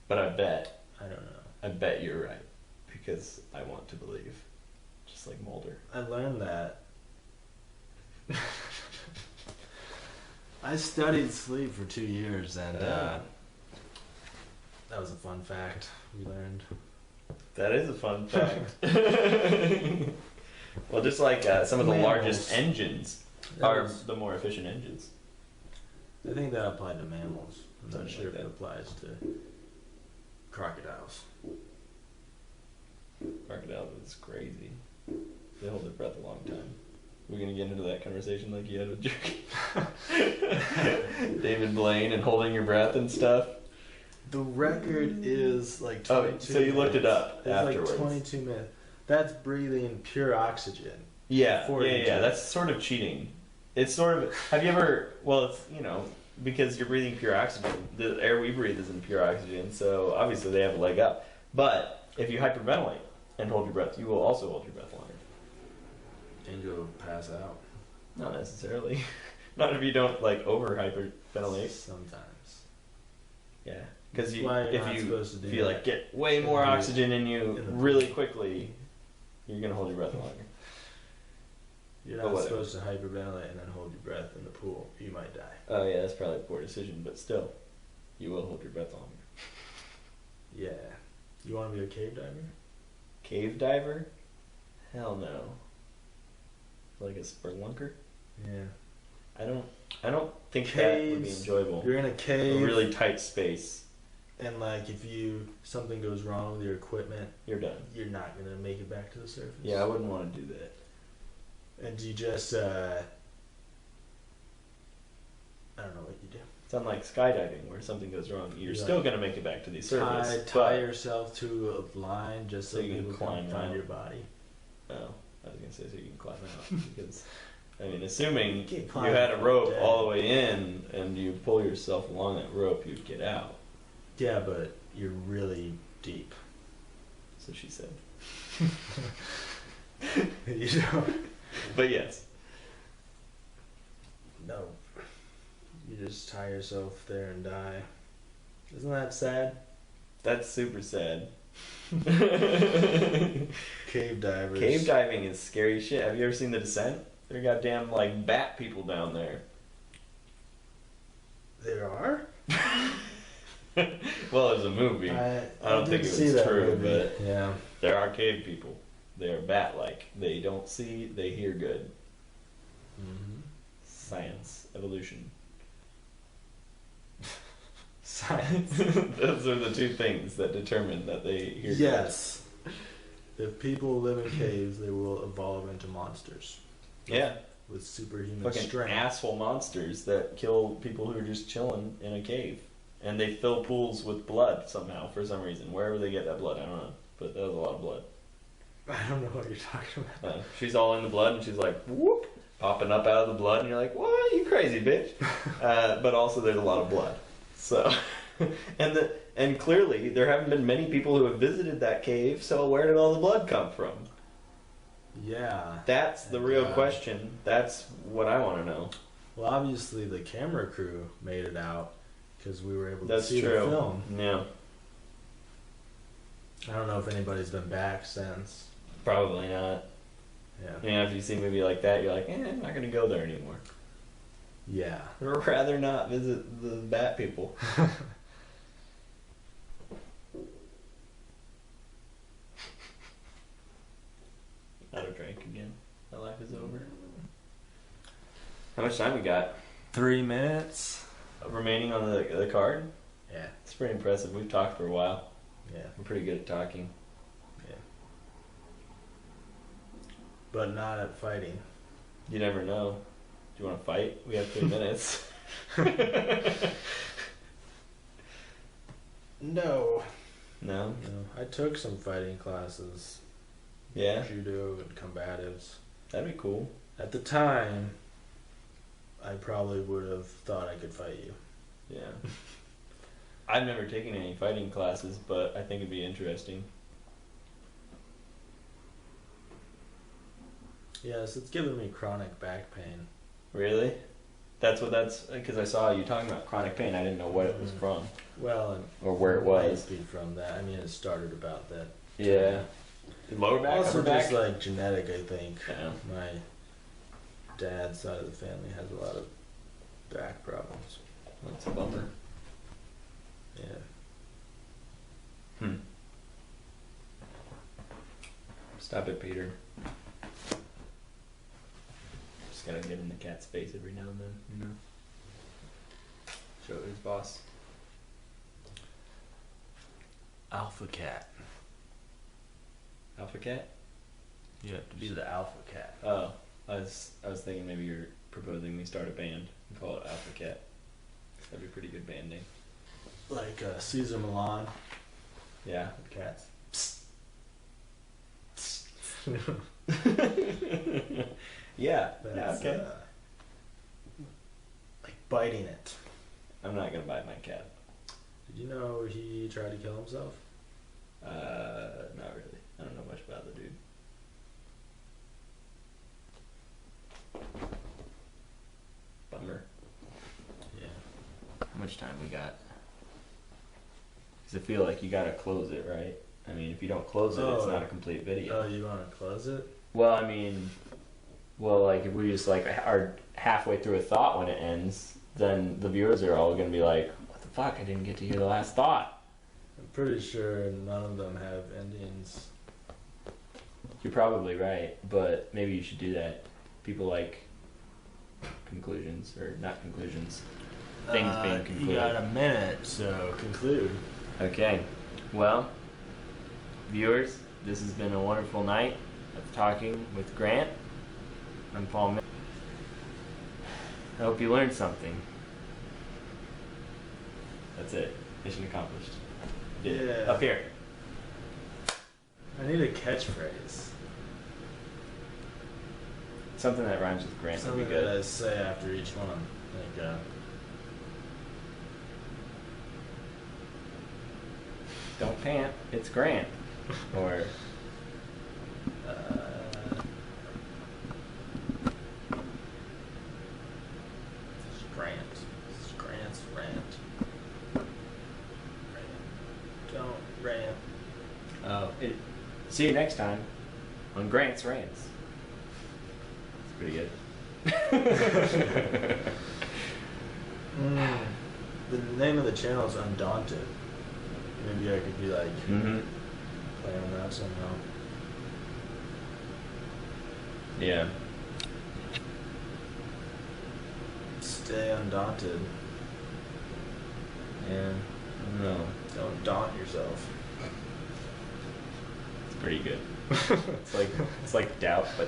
But I bet I don't know. you're right because I want to believe, just like Mulder. I learned that. I studied sleep for 2 years, and that was a fun fact we learned. That is a fun fact. Well, just like some of the Mammals. largest engines That are was- the more efficient engines. I think that applied to mammals. I'm not Something sure like if it that. applies to crocodiles. Crocodiles is crazy. They hold their breath a long time. We're gonna get into that conversation like you had with Jerky. David Blaine and holding your breath and stuff. The record is like 22 Oh, so you looked it minutes. up It's afterwards. like 22 minutes. That's breathing pure oxygen. Yeah, Before you yeah. do. That's sort of cheating. It's sort of. Have you ever? Well, it's because you're breathing pure oxygen. The air we breathe is in pure oxygen, so obviously they have a leg up. But if you hyperventilate and hold your breath, you will also hold your breath longer. And you'll pass out. Not necessarily. Not if you don't like over hyperventilate. Sometimes. Yeah, because That's why you're not if supposed to do you like that. get way more In the- oxygen in you in the really pool. quickly, you're gonna hold your breath longer. You're But not whatever. supposed to hyperventilate and then hold your breath in the pool. You might die. Oh yeah, that's probably a poor decision, but still, you will hold your breath longer. Yeah. You want to be a cave diver? Cave diver? Hell no. Like a spelunker? Yeah. I don't think that would be Caves, enjoyable. You're in a A cave, really tight space. and like if something goes wrong with your equipment, You're done. you're not gonna make it back to the surface. Yeah, I wouldn't want to do that. And you just I don't know what you do. It's unlike skydiving where something goes wrong. You're You, still like, gonna make it back to the surface. Tie but- yourself to a line just so So you can people climb can find out. your body. Oh, I was gonna say so you can climb out because I mean, assuming You can't you climb had a rope dead. all the way in and you pull yourself along that rope, you'd get out. Yeah, but you're really deep. So she said. You know? But yes, No. You just tie yourself there and die. Isn't that sad? that's super sad. Cave divers. Cave diving is scary shit. Have you ever seen The Descent? There are goddamn like bat people down there. There are? Well, it's a movie. I don't think did it see was that true, movie. but- Yeah. There are cave people. They are bat-like. They don't see, they hear good. Mm-hmm. Science, evolution. Science. Those are the two things that determine that they hear Yes. If people live in caves, they will evolve into monsters. good. Yeah. with superhuman fucking strength. asshole monsters that kill people who are just chilling in a cave. And they fill pools with blood somehow, for some reason. Wherever they get that blood, I don't know. But that was a lot of blood. I don't know what you're talking about. She's all in the blood, and she's like, whoop, popping up out of the blood, and you're like, what? You crazy bitch. But also there's a lot of blood. So, and clearly there haven't been many people who have visited that cave, so where did all the blood come from? Yeah. That's the real question. That's what I want to know. Well, obviously the camera crew made it out because we were able to That's see true. the film. Yeah. I don't know if anybody's been back since. Probably not. Yeah. Yeah, after you see a movie like that, you're like, I'm not going to go there anymore. Yeah. I'd rather not visit the bat people. Out of drink again. My life is over. How much time we got? 3 minutes. Remaining on the card? Yeah. It's pretty impressive. We've talked for a while. Yeah. We're pretty good at talking. Yeah. But not at fighting. You never know. Do you want to fight? We have 3 minutes. No. No? No. I took some fighting classes. Yeah? Judo and combatives. That'd be cool. At the time, I probably would have thought I could fight you. Yeah. I've never taken any fighting classes, but I think it'd be interesting. Yes, it's giving me chronic back pain. Really? That's because I saw you talking about chronic pain. I didn't know what it was from Well, or where it was. might be from that. I mean, it started about that. Yeah. Lower back, Also, upper back? just like genetic, I think. Yeah. My dad's side of the family has a lot of back problems. That's a bummer. Yeah. Stop it, Peter. Just gotta get in the cat's face every now and then, you know? Show his boss. Alpha cat. Alpha cat? You have to be the alpha cat. Oh, I was thinking maybe you're proposing we start a band and call it Alpha Cat. That'd be a pretty good band name. Like Caesar Milan Yeah. with cats. Yeah. That's, yeah, okay. Like biting it. I'm not gonna bite my cat. Did you know he tried to kill himself? Not really. I don't know much about the dude. Bummer. Yeah. How much time we got? Because I feel like you gotta close it, right? I mean, if you don't close it, it's not a complete video. Oh, you want to close it? Well, I mean, like if we just like are halfway through a thought when it ends, then the viewers are all gonna be like, "What the fuck? I didn't get to hear the last thought." I'm pretty sure none of them have endings. You're probably right, but maybe you should do that. People like conclusions, or not conclusions, things being concluded. You got a minute, so conclude. Okay, well, viewers, this has been a wonderful night of talking with Grant. I'm Paul. I hope you learned something. That's it. Mission accomplished. Yeah. Up here. I need a catchphrase. Something that rhymes with Grant would Something be good. that I say after each one. Like, Don't pant. It's Grant. Or Grant. Grant's rant. Don't rant. see you next time on Grant's Rants. It's pretty good. The name of the channel is Undaunted. Maybe I could be like Mm-hmm. play on that somehow. Yeah. Stay undaunted. Yeah. I don't know. Don't daunt yourself. It's pretty good. It's like doubt, but